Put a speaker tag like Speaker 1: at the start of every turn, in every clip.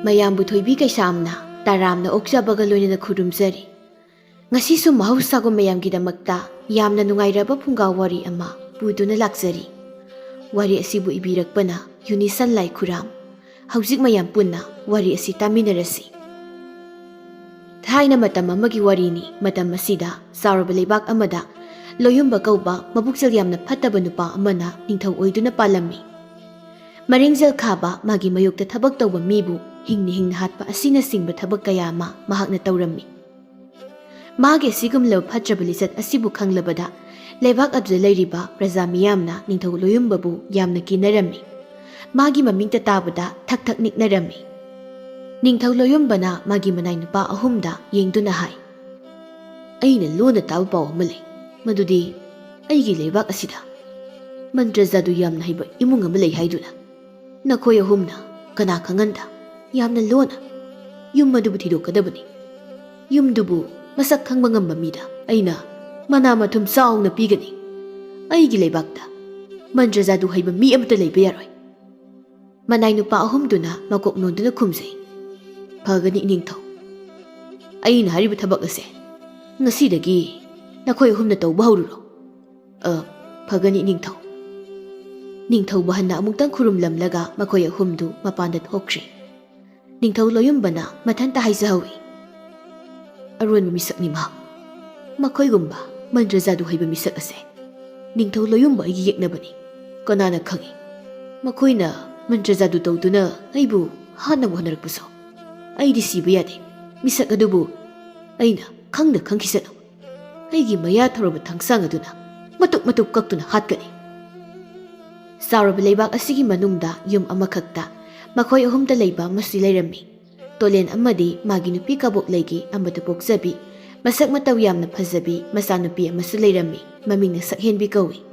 Speaker 1: ꯃꯌꯥꯝꯕꯨ ꯊꯣꯏꯕꯤ ꯀꯩꯁꯥꯝꯅ ꯇꯥꯔꯥꯝꯅ ꯑꯣꯛꯆꯕꯒ ꯂꯣꯏꯅꯅ ꯈꯨꯔꯨꯝꯖꯔꯤ꯫ ꯉꯁꯤꯁꯨ ꯃꯍꯧꯁꯥꯒꯨꯝ ꯃꯌꯥꯝꯒꯤꯗꯃꯛꯇ ꯌꯥꯝꯅ ꯅꯨꯡꯉꯥꯏꯔꯕ ꯐꯨꯡꯒꯥ ꯋꯥꯔꯤ ꯑꯃ ꯄꯨꯗꯨꯅ ꯂꯥꯛꯆꯔꯤ꯫ ꯋꯥꯔꯤ ꯑꯁꯤꯕꯨ ꯏꯕꯤꯔꯛꯄꯅ ꯌꯨꯅꯤꯁꯟ ꯂꯥꯏꯈꯨꯔꯥꯝ꯫ ꯍꯧꯖꯤꯛ ꯃꯌꯥꯝ ꯄꯨꯟꯅ ꯋꯥꯔꯤ ꯑꯁꯤ ꯇꯥꯃꯤꯟꯅꯔꯁꯤ꯫ ꯊꯥꯏꯅ ꯃꯇꯝ ꯑꯃꯒꯤ ꯋꯥꯔꯤꯅꯤ꯫ ꯃꯇꯝ ꯑꯁꯤꯗ ꯆꯥꯎꯔꯕ ꯂꯩꯕꯥꯛ ꯑꯃꯗ ꯂꯣꯌꯨꯝꯕ ꯀꯧꯕ ꯃꯕꯨꯛꯆꯦꯜ ꯌꯥꯝꯅ ꯐꯠꯇꯕ ꯅꯨꯄꯥ ꯑꯃꯅ ꯅꯤꯡꯊꯧ ꯑꯣꯏꯗꯨꯅ ꯄꯥꯜꯂꯝꯃꯤ꯫ ꯃꯔꯤꯡꯖꯦꯜ ꯈꯥꯕ ꯃꯥꯒꯤ ꯃꯌꯣꯛꯇ ꯊꯕꯛ ꯇꯧꯕ ꯃꯤꯕꯨ ꯍꯤꯡꯅ ꯍꯤꯡꯅ ꯍꯥꯠꯄ ꯑꯁꯤꯅꯆꯤꯡꯕ ꯊꯕꯛ ꯀꯌꯥ ꯑꯃ ꯃꯍꯥꯛꯅ ꯇꯧꯔꯝꯃꯤ꯫ ꯃꯥꯒꯤ ꯑꯁꯤꯒꯨꯝꯂꯕ ꯐꯠꯇ꯭ꯔꯕ ꯂꯤꯆꯠ ꯑꯁꯤꯕꯨ ꯈꯪꯂꯕꯗ ꯂꯩꯕꯥꯛ ꯑꯗꯨꯗ ꯂꯩꯔꯤꯕ ꯄ꯭ꯔꯖꯥ ꯃꯤꯌꯥꯝꯅ ꯅꯤꯡꯊꯧ ꯂꯣꯌꯨꯝꯕꯕꯨ ꯌꯥꯝꯅ ꯀꯤꯅꯔꯝꯃꯤ꯫ ꯃꯥꯒꯤ ꯃꯃꯤꯡꯇ ꯇꯥꯕꯗ ꯊꯛ ꯊꯛ ꯅꯤꯛꯅꯔꯝꯃꯤ꯫ ꯅꯤꯡꯊꯧ ꯂꯣꯌꯨꯝꯕꯅ ꯃꯥꯒꯤ ꯃꯅꯥꯏ ꯅꯨꯄꯥ ꯑꯍꯨꯝꯗ ꯌꯦꯡꯗꯨꯅ ꯍꯥꯏ, "ꯑꯩꯅ ꯂꯣꯟꯅ ꯇꯥꯕ ꯄꯥꯎ ꯑꯃ ꯂꯩ꯫ ꯃꯗꯨꯗꯤ ꯑꯩꯒꯤ ꯂꯩꯕꯥꯛ ꯑꯁꯤꯗ ꯃꯟꯇ꯭ꯔ ꯖꯥꯗꯨ ꯌꯥꯝꯅ ꯍꯩꯕ ꯏꯃꯨꯡ ꯑꯃ ꯂꯩ ꯍꯥꯏꯗꯨꯅ ꯅꯈꯣꯏ ꯑꯍꯨꯝꯅ ꯀꯅꯥ ꯈꯪꯍꯟꯗ ꯌꯥꯝꯅ ꯂꯣꯟꯅ ꯌꯨꯝ ꯑꯗꯨꯕꯨ ꯊꯤꯗꯣꯛꯀꯗꯕꯅꯤ꯫ ꯌꯨꯝꯗꯨꯕꯨ ꯃꯁꯛ ꯈꯪꯕ ꯉꯝꯕ ꯃꯤꯗ ꯑꯩꯅ ꯃꯅꯥ ꯃꯊꯨꯝ ꯆꯥꯎꯅ ꯄꯤꯒꯅꯤ꯫ ꯑꯩꯒꯤ ꯂꯩꯕꯥꯛꯇ ꯃꯟꯇ꯭ꯔ ꯖꯥꯗꯨ ꯍꯩꯕ ꯃꯤ ꯑꯃꯠꯇ ꯂꯩꯕ ꯌꯥꯔꯣꯏ." ꯃꯅꯥꯏ ꯅꯨꯄꯥ ꯑꯍꯨꯝꯗꯨꯅ ꯃꯀꯣꯛ ꯅꯣꯟꯗꯨꯅ ꯈꯨꯝꯖꯩ, "ꯐꯒꯅꯤ ꯏꯅꯤꯡꯊꯧ꯫ ꯑꯩꯅ ꯍꯥꯏꯔꯤꯕ ꯊꯕꯛ ꯑꯁꯦ ꯉꯁꯤꯗꯒꯤ ꯅꯈꯣꯏ ꯑꯍꯨꯝꯅ ꯇꯧꯕ ꯍꯧꯔꯨꯔꯣ." "ꯐꯒꯅꯤ ꯏꯅꯤꯡꯊꯧ." ꯅꯤꯡꯊꯧꯕ ꯍꯟꯅ ꯑꯃꯨꯛꯇꯪ ꯈꯨꯔꯨꯝꯂꯝꯂꯒ ꯃꯈꯣꯏ ꯑꯍꯨꯝꯗꯨ ꯃꯄꯥꯟꯗ ꯊꯣꯛꯈ꯭ꯔꯦ꯫ ꯅꯤꯡꯊꯧ ꯂꯣꯌꯨꯝꯕꯅ ꯃꯊꯟꯇ ꯍꯥꯏꯖꯍꯧꯏ, "ꯑꯔꯣꯟꯕ ꯃꯤꯁꯛꯅꯤ ꯃꯍꯥꯛ꯫ ꯃꯈꯣꯏꯒꯨꯝꯕ ꯃꯟꯇ꯭ꯔ ꯖꯥꯗꯨ ꯍꯩꯕ ꯃꯤꯁꯛ ꯑꯁꯦ ꯅꯤꯡꯊꯧ ꯂꯣꯌꯨꯝꯕ ꯑꯩꯒꯤ ꯌꯦꯛꯅꯕꯅꯤ꯫ ꯀꯅꯥꯅ ꯈꯪꯏ ꯃꯈꯣꯏꯅ ꯃꯟꯇ꯭ꯔ ꯖꯥꯗꯨ ꯇꯧꯗꯨꯅ ꯑꯩꯕꯨ ꯍꯥꯠꯅꯕ ꯍꯣꯠꯅꯔꯛꯄꯁꯨ꯫ ꯑꯩꯗꯤ ꯁꯤꯕ ꯌꯥꯗꯦ꯫ ꯃꯤꯁꯛ ꯑꯗꯨꯕꯨ ꯑꯩꯅ ꯈꯪꯅ ꯈꯪꯈꯤꯁꯅꯨ꯫ ꯑꯩꯒꯤ ꯃꯌꯥ ꯊꯧꯔꯕ ꯊꯥꯡꯁꯥꯡ ꯑꯗꯨꯅ ꯃꯇꯨꯞ ꯃꯇꯨꯞ ꯀꯛꯇꯨꯅ ꯍꯥꯠꯀꯅꯤ." ꯆꯥꯎꯔꯕ ꯂꯩꯕꯥꯛ ꯑꯁꯤꯒꯤ ꯃꯅꯨꯡꯗ ꯌꯨꯝ ꯑꯃꯈꯛꯇ ꯃꯈꯣꯏ ꯑꯍꯨꯝꯇ ꯂꯩꯕ ꯑꯃꯁꯨ ꯂꯩꯔꯝꯃꯤ꯫ ꯇꯣꯂꯦꯟ ꯑꯃꯗꯤ ꯃꯥꯒꯤ ꯅꯨꯄꯤ ꯀꯕꯣꯛꯂꯩꯒꯤ ꯑꯃꯗ ꯄꯣꯛꯆꯕꯤ, ꯃꯁꯛ ꯃꯇꯧ ꯌꯥꯝꯅ ꯐꯖꯕꯤ ꯃꯆꯥꯅꯨꯄꯤ ꯑꯃꯁꯨ ꯂꯩꯔꯝꯃꯤ꯫ ꯃꯃꯤꯡꯅ ꯁꯛꯍꯦꯟꯕꯤ ꯀꯧꯏ꯫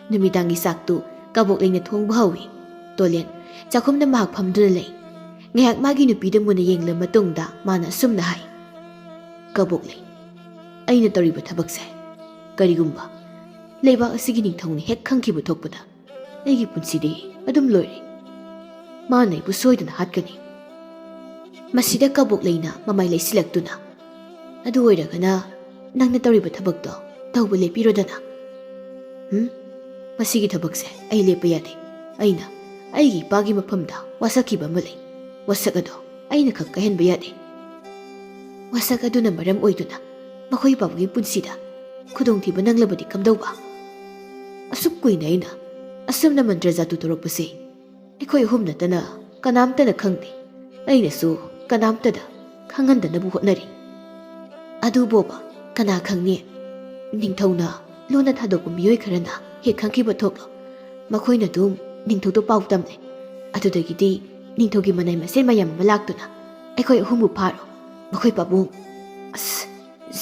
Speaker 1: ꯅꯨꯃꯤꯗꯥꯡꯒꯤ ꯆꯥꯛꯇꯨ ꯀꯕꯣꯛꯂꯩꯅ ꯊꯣꯡꯕ ꯍꯧꯏ꯫ ꯇꯣꯂꯦꯟ ꯆꯥꯛꯈꯨꯝꯗ ꯃꯍꯥꯛ ꯐꯝꯗꯨꯅ ꯂꯩ꯫ ꯉꯥꯏꯍꯥꯛ ꯃꯥꯒꯤ ꯅꯨꯄꯤꯗ ꯃꯨꯟꯅ ꯌꯦꯡꯂꯕ ꯃꯇꯨꯡꯗ ꯃꯥꯅ ꯑꯁꯨꯝꯅ ꯍꯥꯏ, "ꯀꯕꯣꯛꯂꯩ, ꯑꯩꯅ ꯇꯧꯔꯤꯕ ꯊꯕꯛꯁꯦ ꯀꯔꯤꯒꯨꯝꯕ ꯂꯩꯕꯥꯛ ꯑꯁꯤꯒꯤ ꯅꯤꯡꯊꯧꯅ ꯍꯦꯛ ꯈꯪꯈꯤꯕ ꯊꯣꯛꯄꯗ ꯑꯩꯒꯤ ꯄꯨꯟꯁꯤꯗꯤ ꯑꯗꯨꯝ ꯂꯣꯏꯔꯦ꯫ ꯃꯥꯅ ꯑꯩꯕꯨ ꯁꯣꯏꯗꯅ ꯍꯥꯠꯀꯅꯤ." ꯃꯁꯤꯗ ꯀꯕꯣꯛꯂꯩꯅ ꯃꯃꯥꯏ ꯂꯩꯁꯤꯜꯂꯛꯇꯨꯅ, "ꯑꯗꯨ ꯑꯣꯏꯔꯒꯅ ꯅꯪꯅ ꯇꯧꯔꯤꯕ ꯊꯕꯛꯇꯣ ꯇꯧꯕ ꯂꯦꯞꯄꯤꯔꯣꯗꯅ." "ꯃꯁꯤꯒꯤ ꯊꯕꯛꯁꯦ ꯑꯩ ꯂꯦꯞꯄ ꯌꯥꯗꯦ꯫ ꯑꯩꯅ ꯑꯩꯒꯤ ꯏꯄꯥꯒꯤ ꯃꯐꯝꯗ ꯋꯥꯁꯛꯈꯤꯕ ꯑꯃ ꯂꯩ꯫ ꯋꯥꯁꯛ ꯑꯗꯣ ꯑꯩꯅ ꯈꯛ ꯀꯥꯏꯍꯟꯕ ꯌꯥꯗꯦ꯫ ꯋꯥꯁꯛ ꯑꯗꯨꯅ ꯃꯔꯝ ꯑꯣꯏꯗꯨꯅ ꯃꯈꯣꯏ ꯐꯥꯎꯕꯒꯤ ꯄꯨꯟꯁꯤꯗ ꯈꯨꯗꯣꯡꯊꯤꯕ ꯅꯪꯂꯕꯗꯤ ꯀꯝꯗꯧꯕ? ꯑꯁꯨꯛ ꯀꯨꯏꯅ ꯑꯩꯅ ꯑꯁꯨꯝꯅ ꯃꯟꯇ꯭ꯔ ꯖꯥꯗꯨ ꯇꯧꯔꯛꯄꯁꯦ ꯑꯩꯈꯣꯏ ꯑꯍꯨꯝ ꯅꯠꯇꯅ ꯀꯅꯥꯝꯇꯅ ꯈꯪꯗꯦ꯫ ꯑꯩꯅꯁꯨ ꯀꯅꯥꯝꯇꯗ ꯈꯪꯍꯟꯗꯅꯕ ꯍꯣꯠꯅꯔꯤ꯫ ꯑꯗꯨꯕꯣꯕ ꯀꯅꯥ ꯈꯪꯅꯤ ꯅꯤꯡꯊꯧꯅ ꯂꯣꯟꯅ ꯊꯥꯗꯣꯛꯄ ꯃꯤꯑꯣꯏ ꯈꯔꯅ ꯍꯦꯛ ꯈꯪꯈꯤꯕ ꯊꯣꯛꯂꯣ꯫ ꯃꯈꯣꯏꯅ ꯑꯗꯨꯝ ꯅꯤꯡꯊꯧꯗ ꯄꯥꯎ ꯇꯝꯂꯦ꯫ ꯑꯗꯨꯗꯒꯤꯗꯤ ꯅꯤꯡꯊꯧꯒꯤ ꯃꯅꯥꯏ ꯃꯁꯦꯟ ꯃꯌꯥꯝ ꯑꯃ ꯂꯥꯛꯇꯨꯅ ꯑꯩꯈꯣꯏ ꯑꯍꯨꯝꯕꯨ ꯐꯥꯔꯣ꯫ ꯃꯈꯣꯏ ꯄꯥꯕꯨꯡ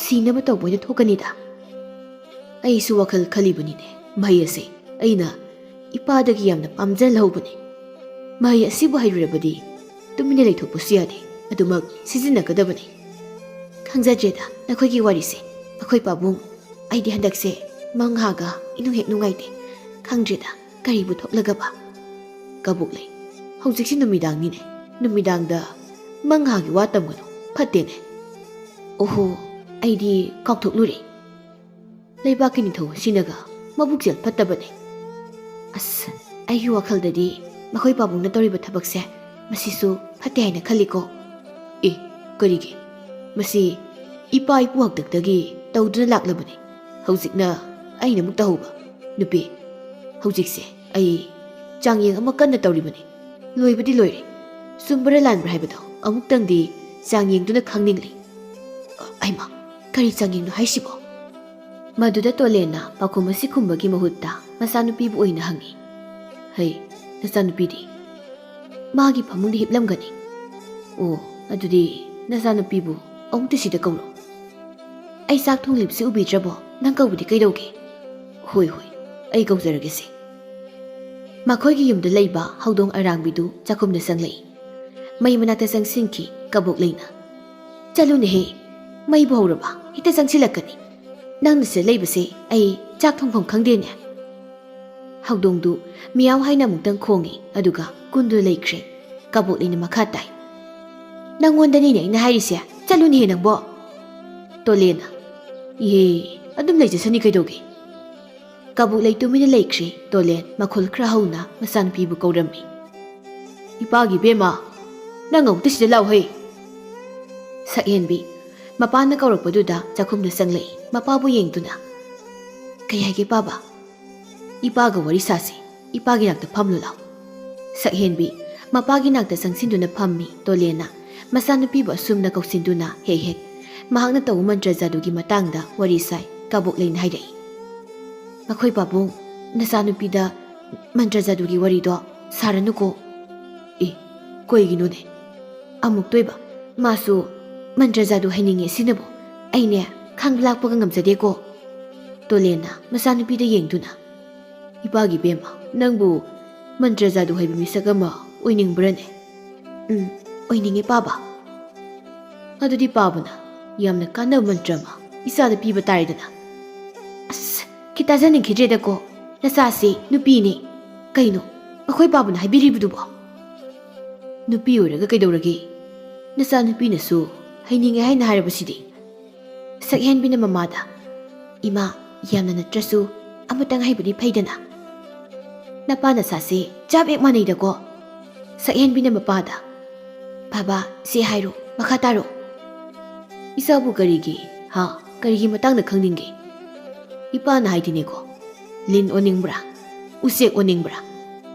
Speaker 1: ꯁꯤꯅꯕ ꯇꯧꯕ ꯑꯣꯏꯅ ꯊꯣꯛꯀꯅꯤꯗ." ꯑꯩꯁꯨ ꯋꯥꯈꯜ ꯈꯜꯂꯤꯕꯅꯤꯅꯦ꯫ ꯃꯍꯩ ꯑꯁꯦ ꯑꯩꯅ ꯏꯄꯥꯗꯒꯤ ꯌꯥꯝꯅ ꯄꯥꯝꯖ ꯂꯧꯍꯧꯕꯅꯤ꯫ ꯃꯍꯩ ꯑꯁꯤꯕꯨ ꯍꯩꯔꯨꯔꯕꯗꯤ ꯇꯨꯃꯤꯟꯅ ꯂꯩꯊꯣꯛꯄꯁꯨ ꯌꯥꯗꯦ꯫ ꯑꯗꯨꯃꯛ ꯁꯤꯖꯤꯟꯅꯒꯗꯕꯅꯤ꯫ "ꯈꯪꯖꯗ꯭ꯔꯦꯗ ꯅꯈꯣꯏꯒꯤ ꯋꯥꯔꯤꯁꯦ ꯑꯩꯈꯣꯏ ꯄꯥꯕꯨꯡ꯫ ꯑꯩꯗꯤ ꯍꯟꯗꯛꯁꯦ ꯃꯪꯍꯥꯒ ꯏꯅꯨꯡ ꯍꯦꯛ ꯅꯨꯡꯉꯥꯏꯇꯦ꯫ ꯈꯪꯗ꯭ꯔꯦꯗ ꯀꯔꯤꯕꯨ ꯊꯣꯛꯂꯒꯕ." "ꯀꯕꯣꯛꯂꯩ, ꯍꯧꯖꯤꯛꯁꯤ ꯅꯨꯃꯤꯗꯥꯡꯅꯤꯅꯦ꯫ ꯅꯨꯃꯤꯗꯥꯡꯗ ꯃꯪꯍꯥꯒꯤ ꯋꯥ ꯇꯝꯒꯅꯨ, ꯐꯠꯇꯦꯅꯦ." "ꯑꯣꯍꯣ, ꯑꯩꯗꯤ ꯀꯥꯎꯊꯣꯛꯂꯨꯔꯦ꯫ ꯂꯩꯕꯥꯛꯀꯤ ꯅꯤꯡꯊꯧ ꯑꯁꯤꯅꯒ ꯃꯕꯨꯛꯆꯦꯜ ꯐꯠꯇꯕꯅꯦ꯫ ꯑꯩꯒꯤ ꯋꯥꯈꯜꯗꯗꯤ ꯃꯈꯣꯏ ꯄꯥꯕꯨꯡꯅ ꯇꯧꯔꯤꯕ ꯊꯕꯛꯁꯦ ꯃꯁꯤꯁꯨ ꯐꯠꯇꯦ ꯍꯥꯏꯅ ꯈꯜꯂꯤꯀꯣ." "ꯀꯔꯤꯒꯤ? ꯃꯁꯤ ꯏꯄꯥ ꯏꯄꯨ ꯍꯥꯛꯇꯛꯇꯒꯤ ꯇꯧꯗꯨꯅ ꯂꯥꯛꯂꯕꯅꯤ꯫ ꯍꯧꯖꯤꯛꯅ ꯑꯩꯅ ꯑꯃꯨꯛ ꯇꯧꯍꯧꯕ꯫ ꯅꯨꯄꯤ, ꯍꯧꯖꯤꯛꯁꯦ ꯑꯩ ꯆꯥꯡꯌꯦꯡ ꯑꯃ ꯀꯟꯅ ꯇꯧꯔꯤꯕꯅꯤ꯫ ꯂꯣꯏꯕꯗꯤ ꯂꯣꯏꯔꯦ꯫ ꯆꯨꯝꯕ꯭ꯔꯥ ꯂꯥꯟꯕ꯭ꯔꯥ ꯍꯥꯏꯕꯗꯣ ꯑꯃꯨꯛꯇꯪꯗꯤ ꯆꯥꯡꯌꯦꯡꯗꯨꯅ ꯈꯪꯅꯤꯡꯂꯤ." "ꯑꯩꯃ, ꯀꯔꯤ ꯆꯥꯡꯌꯦꯡꯅꯣ ꯍꯥꯏꯁꯤꯕꯣ?" ꯃꯗꯨꯗ ꯇꯣꯂꯦꯟꯅ ꯄꯥꯎꯈꯨꯝ ꯑꯁꯤ ꯈꯨꯝꯕꯒꯤ ꯃꯍꯨꯠꯇ ꯃꯆꯥꯅꯨꯄꯤꯕꯨ ꯑꯣꯏꯅ ꯍꯪꯉꯤ, "ꯅꯆꯥꯅꯨꯄꯤꯗꯤ?" "ꯃꯥꯒꯤ ꯐꯃꯨꯡꯗ ꯍꯤꯞꯂꯝꯒꯅꯤ." "ꯑꯣ, ꯑꯗꯨꯗꯤ ꯅꯆꯥꯅꯨꯄꯤꯕꯨ ꯑꯃꯨꯛꯇ ꯁꯤꯗ ꯀꯧꯔꯣ." "ꯑꯩ ꯆꯥꯛ ꯊꯣꯡꯂꯤꯕꯁꯤ ꯎꯕꯤꯗ꯭ꯔꯕꯣ? ꯅꯪ ꯀꯧꯕꯗꯤ ꯀꯩꯗꯧꯒꯦ?" "ꯍꯣꯏ, ꯑꯩ ꯀꯧꯖꯔꯒꯦꯁꯦ." ꯃꯈꯣꯏꯒꯤ ꯌꯨꯝꯗ ꯂꯩꯕ ꯍꯧꯗꯣꯡ ꯑꯔꯥꯡꯕꯤꯗꯨ ꯆꯥꯛꯈꯨꯝꯗ ꯆꯪꯂꯛꯏ꯫ ꯃꯩ ꯃꯅꯥꯛꯇ ꯆꯪꯁꯤꯟꯈꯤ ꯀꯕꯣꯛꯂꯩꯅ꯫ "ꯆꯠꯂꯨꯅꯦꯍꯦ, ꯃꯩꯕꯨ ꯍꯧꯔꯕ ꯍꯦꯛꯇ ꯆꯪꯁꯤꯜꯂꯛꯀꯅꯤ꯫ ꯅꯪꯅ ꯁꯤꯗ ꯂꯩꯕꯁꯦ ꯑꯩ ꯆꯥꯛ ꯊꯣꯡꯐꯝ ꯈꯪꯗꯦꯅꯦ." ꯍꯧꯗꯣꯡꯗꯨ ꯃꯤꯌꯥꯎ ꯍꯥꯏꯅ ꯑꯃꯨꯛꯇꯪ ꯈꯣꯡꯉꯤ, ꯑꯗꯨꯒ ꯀꯨꯟꯗꯨꯅ ꯂꯩꯈ꯭ꯔꯦ꯫ ꯀꯕꯣꯛꯂꯩꯅ ꯃꯈꯥ ꯇꯥꯏ, ꯅꯪꯉꯣꯟꯗꯅꯤꯅꯦ ꯑꯩꯅ ꯍꯥꯏꯔꯤꯁꯦ ꯆꯠꯂꯨꯅꯦꯍꯦ ꯅꯪꯕꯣ ꯇꯣꯂꯦꯅ ꯏꯍꯦ ꯑꯗꯨꯝ ꯂꯩꯖꯁꯅꯤ ꯀꯩꯗꯧꯒꯦ ꯀꯕꯨꯛꯂꯩ ꯇꯨꯃꯤꯟꯅ ꯂꯩꯈ꯭ꯔꯦ ꯇꯣꯂꯦꯟ ꯃꯈꯣꯜ ꯈꯔ ꯍꯧꯅ ꯃꯆꯥꯅꯨꯄꯤꯕꯨ ꯀꯧꯔꯝꯃꯤ ꯏꯄꯥꯒꯤ ꯕꯦꯝꯃ ꯅꯪ ꯑꯃꯨꯛꯇ ꯁꯤꯗ ꯂꯥꯎꯍꯩ ꯁꯛꯍꯦꯟꯕꯤ ꯃꯄꯥꯅ ꯀꯧꯔꯛꯄꯗꯨꯗ ꯆꯥꯛꯈꯨꯝꯗ ꯆꯪꯂꯛꯏ ꯃꯄꯥꯕꯨ ꯌꯦꯡꯗꯨꯅ ꯀꯩ ꯍꯥꯏꯒꯦ ꯄꯥꯕ ꯏꯄꯥꯒ ꯋꯥꯔꯤ ꯁꯥꯁꯤ ꯏꯄꯥꯒꯤ ꯅꯥꯛꯇ ꯐꯝꯂꯨ ꯂꯥꯎ ꯁꯛꯍꯦꯟꯕꯤ ꯃꯄꯥꯒꯤ ꯅꯥꯛꯇ ꯆꯪꯁꯤꯟꯗꯨꯅ ꯐꯝꯃꯤ ꯇꯣꯂꯦꯟꯅ ꯃꯆꯥꯅꯨꯄꯤꯕꯨ ꯑꯁꯨꯝꯅ ꯀꯧꯁꯤꯟꯗꯨꯅ ꯍꯦꯛ ꯍꯦꯛ ꯃꯍꯥꯛꯅ ꯇꯧꯕ ꯃꯟꯇ꯭ꯔ ꯖꯥꯗꯨꯒꯤ ꯃꯇꯥꯡꯗ ꯋꯥꯔꯤ ꯁꯥꯏ ꯀꯕꯣꯛꯂꯩꯅ ꯍꯥꯏꯔꯛꯏ ꯃꯈꯣꯏ ꯄꯥꯕꯨꯡ ꯅꯆꯥꯅꯨꯄꯤꯗ ꯃꯟꯇ꯭ꯔ ꯖꯥꯗꯨꯒꯤ ꯋꯥꯔꯤꯗꯣ ꯁꯥꯔꯅꯨꯀꯣ ꯑꯦ ꯀꯩꯒꯤꯅꯣꯅꯦ ꯑꯃꯨꯛ ꯇꯣꯏꯕ ꯃꯥꯁꯨ ꯃꯟꯇ꯭ꯔ ꯖꯥꯗꯨ ꯍꯩꯅꯤꯡꯉꯦ ꯁꯤꯅꯕꯨ ꯑꯩꯅꯦ ꯈꯥꯡꯕ ꯂꯥꯛꯄꯒ ꯉꯝꯖꯗꯦꯀꯣ ꯇꯣꯂꯦꯟꯅ ꯃꯆꯥꯅꯨꯄꯤꯗ ꯌꯦꯡꯗꯨꯅ ꯏꯄꯥꯒꯤ ꯕꯦꯝꯃ ꯅꯪꯕꯨ ꯃꯟꯇ꯭ꯔ ꯖꯥꯗꯨ ꯍꯩꯕ ꯃꯤꯁꯛ ꯑꯃ ꯑꯣꯏꯅꯤꯡꯕ꯭ꯔꯅꯦ ꯑꯣꯏꯅꯤꯡꯉꯦ ꯄꯥꯕ ꯑꯗꯨꯗꯤ ꯄꯥꯕꯅ ꯌꯥꯝꯅ ꯀꯥꯟꯅꯕ ꯃꯟꯇ꯭ꯔ ꯑꯃ ꯏꯆꯥꯗ ꯄꯤꯕ ꯇꯥꯔꯦꯗꯅ ꯑꯁ ꯈꯤꯇꯥꯖꯅꯤꯡꯈꯤꯗ꯭ꯔꯦꯗꯀꯣ ꯅꯆꯥꯁꯤ ꯅꯨꯄꯤꯅꯤ ꯀꯩꯅꯣ ꯑꯩꯈꯣꯏ ꯄꯥꯕꯅ ꯍꯥꯏꯕꯤꯔꯤꯕꯗꯨꯕꯣ ꯅꯨꯄꯤ ꯑꯣꯏꯔꯒ ꯀꯩꯗꯧꯔꯒꯦ ꯅꯆꯥꯅꯨꯄꯤꯅꯁꯨ ꯍꯩꯅꯤꯡꯉꯦ ꯍꯥꯏꯅ ꯍꯥꯏꯔꯕꯁꯤꯗꯤ ꯁꯛꯍꯦꯟꯕꯤꯅ ꯃꯃꯥꯗ ꯏꯃꯥ ꯌꯥꯝꯅ ꯅꯠꯇ꯭ꯔꯁꯨ ꯑꯃꯇꯪ ꯍꯩꯕꯗꯤ ꯐꯩꯗꯅ ꯅꯄꯥ ꯅꯆꯥꯁꯦ ꯆꯞ ꯍꯦꯛ ꯃꯥꯟꯅꯩꯗꯀꯣ ꯁꯛꯍꯦꯟꯕꯤꯅ ꯃꯄꯥꯗ ꯕꯥꯕꯥ ꯁꯤ ꯍꯥꯏꯔꯣ ꯃꯈꯥ ꯇꯥꯔꯣ ꯏꯆꯥꯕꯨ ꯀꯔꯤꯒꯤ ꯀꯔꯤꯒꯤ ꯃꯇꯥꯡꯗ ꯈꯪꯅꯤꯡꯒꯦ ꯏꯄꯥꯅ ꯍꯥꯏꯗꯤꯅꯦꯀꯣ ꯂꯤꯟ ꯑꯣꯟꯅꯤꯡꯕ꯭ꯔꯥ ꯎꯆꯦꯛ ꯑꯣꯟꯅꯤꯡꯕ꯭ꯔꯥ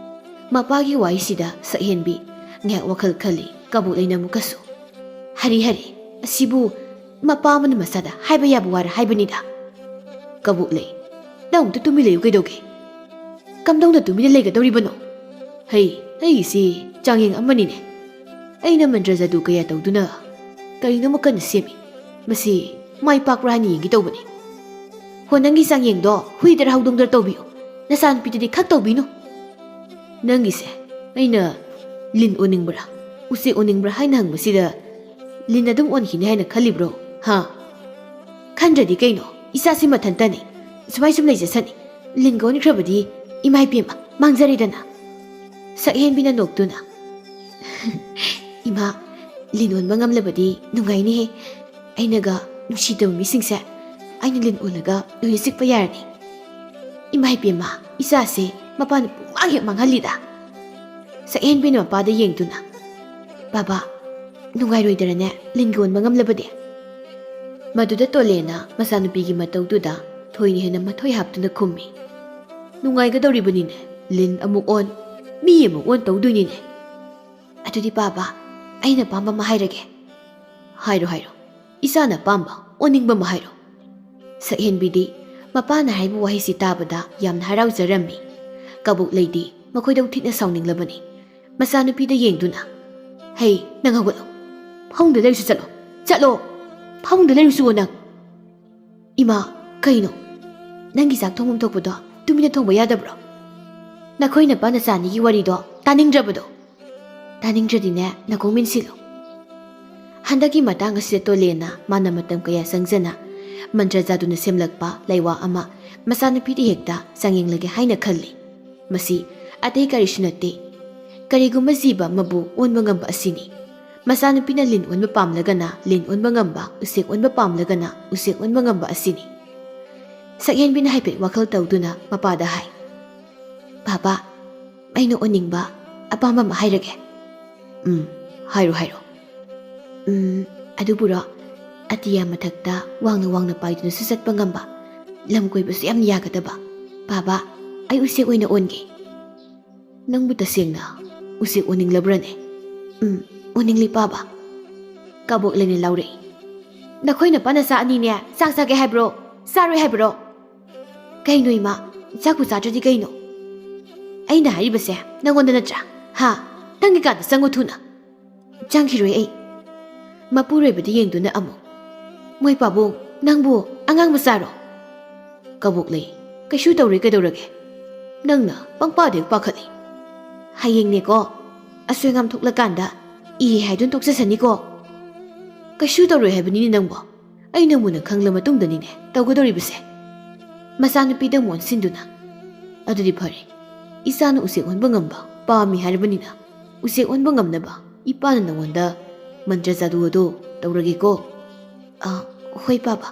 Speaker 1: ꯃꯄꯥꯒꯤ ꯋꯥꯍꯩꯁꯤꯗ ꯁꯛꯍꯦꯟꯕꯤ ꯉꯥꯏꯍꯥꯛ ꯋꯥꯈꯜ ꯈꯜꯂꯤ ꯀꯕꯣꯛꯂꯩꯅ ꯑꯃꯨꯛꯀꯁꯨ ꯍꯔꯤ ꯑꯁꯤꯕꯨ ꯃꯄꯥ ꯑꯃꯅ ꯃꯆꯥꯗ ꯍꯥꯏꯕ ꯌꯥꯕ ꯋꯥꯔ ꯍꯥꯏꯕꯅꯤꯗ ꯀꯕꯣꯛꯂꯩ ꯅꯪ ꯑꯃꯨꯛꯇ ꯇꯨꯃꯤꯟ ꯂꯩꯌꯨ ꯀꯩꯗꯧꯒꯦ ꯀꯝꯗꯧꯅ ꯇꯨꯃꯤꯟꯅ ꯂꯩꯒꯗꯧꯔꯤꯕꯅꯣ ꯑꯩꯒꯤꯁꯤ ꯆꯥꯡꯌꯦꯡ ꯑꯃꯅꯤꯅꯦ ꯑꯩꯅ ꯃꯟꯇ꯭ꯔ ꯖꯥꯗꯨ ꯀꯌꯥ ꯇꯧꯗꯨꯅ ꯀꯔꯤꯅꯣꯃ ꯀꯟꯅ ꯁꯦꯝꯃꯤ ꯃꯁꯤ ꯃꯥꯏ ꯄꯥꯛꯄ꯭ꯔꯥ ꯍꯥꯏꯅ ꯌꯦꯡꯒꯦ ꯇꯧꯕꯅꯤ ꯍꯣ ꯅꯪꯒꯤ ꯆꯥꯡꯌꯦꯡꯗꯣ ꯍꯨꯏꯗꯔ ꯍꯧꯗꯣꯡꯗꯔ ꯇꯧꯕꯤꯌꯨ ꯅꯆꯥꯅꯨꯄꯤꯗꯗꯤ ꯈꯛ ꯇꯧꯕꯤꯅꯨ ꯅꯪꯒꯤꯁꯦ ꯑꯩꯅ ꯂꯤꯟ ꯑꯣꯟꯅꯤꯡꯕ꯭ꯔꯥ ꯎꯆꯦꯛ ꯑꯣꯟꯅꯤꯡꯕ꯭ꯔꯥ ꯍꯥꯏꯅ ꯍꯪꯕꯁꯤꯗ ꯂꯤꯟ ꯑꯗꯨꯝ ꯑꯣꯟꯈꯤꯅꯤ ꯍꯥꯏꯅ ꯈꯜꯂꯤꯕ꯭ꯔꯣ ꯈꯟꯗ꯭ꯔꯗꯤ ꯀꯩꯅꯣ ꯏꯆꯥꯁꯤ ꯃꯊꯟꯇꯅꯤ ꯁꯨꯃꯥꯏ ꯁꯨꯝ ꯂꯩꯖꯁꯅꯤ ꯂꯤꯟꯒ ꯑꯣꯟꯈ꯭ꯔꯕꯗꯤ ꯏꯃꯥ ꯏꯄꯦꯝꯃ ꯃꯥꯡꯖꯔꯦꯗꯅ ꯁꯛꯍꯦꯟꯕꯤꯅ ꯅꯣꯛꯇꯨꯅ ꯏꯃꯥ ꯂꯤꯟ ꯑꯣꯟꯕ ꯉꯝꯂꯕꯗꯤ ꯅꯨꯡꯉꯥꯏꯅꯤꯍꯦ ꯑꯩꯅꯒ ꯅꯨꯡꯁꯤꯗꯕ ꯃꯤꯁꯤꯡꯁꯦ ꯑꯩꯅ ꯂꯤꯟ ꯑꯣꯜꯂꯒ ꯂꯣꯏꯅ ꯆꯤꯛꯄ ꯌꯥꯔꯅꯤ ꯏꯃꯥ ꯏꯄꯦꯝꯃ ꯏꯆꯥꯁꯦ ꯃꯄꯥꯅ ꯄꯨꯡꯃꯥꯡ ꯍꯦꯛ ꯃꯥꯡꯍꯜꯂꯤꯗ ꯁꯛꯍꯦꯟꯕꯤꯅ ꯃꯄꯥꯗ ꯌꯦꯡꯗꯨꯅ ꯕꯥꯕꯥ ꯅꯨꯡꯉꯥꯏꯔꯣꯏꯗꯔꯅꯦ ꯂꯤꯟꯒ ꯑꯣꯟꯕ ꯉꯝꯂꯕꯗꯤ ꯃꯗꯨꯗ ꯇꯣꯂꯦꯅ ꯃꯆꯥꯅꯨꯄꯤꯒꯤ ꯃꯇꯧꯗꯨꯗ ꯊꯣꯏꯅ ꯍꯦꯟꯅ ꯃꯊꯣꯏ ꯍꯥꯞꯇꯨꯅ ꯈꯨꯝꯃꯤ ꯅꯨꯡꯉꯥꯏꯒꯗꯧꯔꯤꯕꯅꯤꯅꯦ ꯂꯤꯟ ꯑꯃꯨꯛ ꯑꯣꯟ ꯃꯤ ꯑꯃꯨꯛ ꯑꯣꯟ ꯇꯧꯗꯣꯏꯅꯤꯅꯦ ꯑꯗꯨꯗꯤ ꯕꯥꯕꯥ ꯑꯩꯅ ꯄꯥꯝꯕ ꯑꯃ ꯍꯥꯏꯔꯒꯦ ꯍꯥꯏꯔꯣ ꯏꯆꯥꯅ ꯄꯥꯝꯕ ꯑꯣꯟꯅꯤꯡꯕ ꯑꯃ ꯍꯥꯏꯔꯣ ꯁꯛꯍꯦꯟꯕꯤꯗꯤ ꯃꯄꯥꯅ ꯍꯥꯏꯕ ꯋꯥꯍꯩꯁꯤ ꯇꯥꯕꯗ ꯌꯥꯝꯅ ꯍꯔꯥꯎꯖꯔꯝꯃꯤ ꯀꯕꯣꯛꯂꯩꯗꯤ ꯃꯈꯣꯏꯗ ꯊꯤꯅ ꯁꯥꯎꯅꯤꯡꯂꯕꯅꯤ ꯃꯆꯥꯅꯨꯄꯤꯗ ꯌꯦꯡꯗꯨꯅ ꯅꯪ ꯍꯧꯒꯠꯂꯣ ꯐꯃꯨꯡꯗ ꯂꯩꯔꯨꯁꯨ ꯆꯠꯂꯣ ꯐꯃꯨꯡꯗ ꯂꯩꯔꯨꯁꯨ ꯅꯪ ꯏꯃꯥ ꯀꯩꯅꯣ ꯅꯪꯒꯤ ꯆꯥꯛ ꯊꯣꯡꯐꯝ ꯊꯣꯛꯄꯗꯣ ꯇꯨꯃꯤꯟꯅ ꯊꯣꯡꯕ ꯌꯥꯗꯕ꯭ꯔꯣ ꯅꯈꯣꯏ ꯅꯄꯥ ꯅꯆꯥꯅꯤꯒꯤ ꯋꯥꯔꯤꯗꯣ ꯇꯥꯅꯤꯡꯗ꯭ꯔꯕꯗꯣ ꯇꯥꯅꯤꯡꯗ꯭ꯔꯗꯤꯅꯦ ꯅꯀꯣꯡ ꯃꯤꯟꯁꯤꯜꯂꯨ ꯍꯟꯗꯛꯀꯤ ꯃꯇꯥꯡ ꯑꯁꯤꯗ ꯇꯣꯂꯦꯟꯅ ꯃꯥꯅ ꯃꯇꯝ ꯀꯌా ꯆꯪꯖꯅ ꯃꯟꯇ꯭ꯔ ꯖꯥꯗꯨꯅ ꯁꯦꯝꯂꯛꯄ ꯂꯩꯋꯥ ꯑꯃ ꯃꯆꯥꯅꯨꯄꯤꯗ ꯍꯦꯛꯇ ꯆꯥꯡꯌꯦꯡꯂꯒꯦ ꯍꯥꯏꯅ ꯈꯜꯂꯤ ꯃꯁꯤ ꯑꯇꯩ ꯀꯔꯤꯁꯨ ꯅꯠꯇꯦ ꯀꯔꯤꯒꯨꯝꯕ ꯖꯤꯕ ꯑꯃꯕꯨ ꯑꯣꯟꯕ ꯉꯝꯕ ꯑꯁꯤꯅꯤ ꯃꯆꯥꯅꯨꯄꯤꯅ ꯂꯤꯟ ꯑꯣꯟꯕ ꯄꯥꯝꯂꯒꯅ ꯂꯤꯟ ꯑꯣꯟꯕ ꯉꯝꯕ ꯎꯆꯦꯛ ꯑꯣꯟꯕ ꯄꯥꯝꯂꯒꯅ ꯎꯆꯦꯛ ꯑꯣꯟꯕ ꯉꯝꯕ ꯑꯁꯤꯅꯤ ꯁꯛꯍꯦꯟꯕꯤꯅ ꯍꯥꯏꯐꯦꯠ ꯋꯥꯈꯜ ꯇꯧꯗꯨꯅ ꯃꯄꯥꯗ ꯍꯥꯏ ꯕꯥꯕꯥ ꯑꯩꯅ ꯑꯣꯟꯅꯤꯡꯕ ꯑꯄꯥꯝꯕ ꯑꯃ ꯍꯥꯏꯔꯒꯦ ꯍꯥꯏꯔꯣ ꯑꯗꯨꯕꯨꯔꯣ ꯑꯇꯤꯌꯥ ꯃꯊꯛꯇ ꯋꯥꯡꯅ ꯄꯥꯏꯗꯨꯅꯁꯨ ꯆꯠꯄ ꯉꯝꯕ ꯂꯝ ꯀꯣꯏꯕꯁꯨ ꯌꯥꯝ ꯌꯥꯒꯗꯕ ꯕꯥꯕꯥ ꯑꯩ ꯎꯆꯦꯛ ꯑꯣꯏꯅ ꯑꯣꯟꯒꯦ ꯅꯪꯕꯨ ꯇꯁꯦꯡꯅ ꯎꯆꯦꯛ ꯑꯣꯟꯅꯤꯡꯂꯕ꯭ꯔꯅꯦ ꯑꯣꯟꯅꯤꯡꯂꯤ ꯄꯥꯕ ꯀꯕꯣꯛꯂꯩꯅ ꯂꯥꯎꯔꯛꯏ ꯅꯈꯣꯏ ꯅꯄꯥ ꯅꯆꯥ ꯑꯅꯤꯅꯦ ꯆꯥꯛ ꯆꯥꯒꯦ ꯍꯥꯏꯕ꯭ꯔꯣ ꯆꯥꯔꯣꯏ ꯍꯥꯏꯕ꯭ꯔꯣ ꯀꯩꯅꯣ ꯏꯃꯥ ꯆꯥꯛꯄꯨ ꯆꯥꯗ꯭ꯔꯗꯤ ꯀꯩꯅꯣ ꯑꯩꯅ ꯍꯥꯏꯔꯤꯕꯁꯦ ꯅꯪꯉꯣꯟꯗ ꯅꯠꯇ꯭ꯔꯥ ꯅꯪꯒꯤꯀꯥꯟꯗ ꯆꯪꯉꯨ ꯊꯨꯅ ꯆꯪꯈꯤꯔꯣꯏ ꯑꯩ ꯃꯄꯨꯔꯣꯏꯕꯗ ꯌꯦꯡꯗꯨꯅ ꯑꯃꯨꯛ ꯃꯣꯏ ꯄꯥꯕꯨꯡ ꯅꯪꯕꯨ ꯑꯉꯥꯡ ꯃꯆꯥꯔꯣ ꯀꯕꯣꯛꯂꯩ ꯀꯩꯁꯨ ꯇꯧꯔꯣꯏ ꯀꯩꯗꯧꯔꯒꯦ ꯅꯪꯅ ꯄꯪꯄꯥꯗ ꯍꯦꯛ ꯄꯥꯈꯠꯂꯤ ꯍꯌꯦꯡꯅꯦꯀꯣ ꯑꯁꯣꯏ ꯑꯉꯥꯝ ꯊꯣꯛꯂꯀꯥꯟꯗ ꯏꯍꯦ ꯍꯥꯏꯗꯨꯅ ꯇꯣꯛꯆꯁꯅꯤꯀꯣ ꯀꯩꯁꯨ ꯇꯧꯔꯣꯏ ꯍꯥꯏꯕꯅꯤꯅꯦ ꯅꯪꯕꯣ ꯑꯩꯅ ꯃꯨꯟꯅ ꯈꯪꯂ ꯃꯇꯨꯡꯗꯅꯤꯅꯦ ꯇꯧꯒꯗꯧꯔꯤꯕꯁꯦ ꯃꯆꯥꯅꯨꯄꯤꯗ ꯃꯣꯟꯁꯤꯟꯗꯨꯅ ꯑꯗꯨꯗꯤ ꯐꯔꯦ ꯏꯆꯥꯅ ꯎꯆꯦꯛ ꯑꯣꯟꯕ ꯉꯝꯕ ꯄꯥꯝꯃꯤ ꯍꯥꯏꯔꯕꯅꯤꯅ ꯎꯆꯦꯛ ꯑꯣꯟꯕ ꯉꯝꯅꯕ ꯏꯄꯥꯅ ꯅꯉꯣꯟꯗ ꯃꯟꯇ꯭ꯔ ꯖꯥꯗꯨ ꯑꯗꯣ ꯇꯧꯔꯒꯦꯀꯣ. ꯍꯣꯏ ꯄꯥꯕ.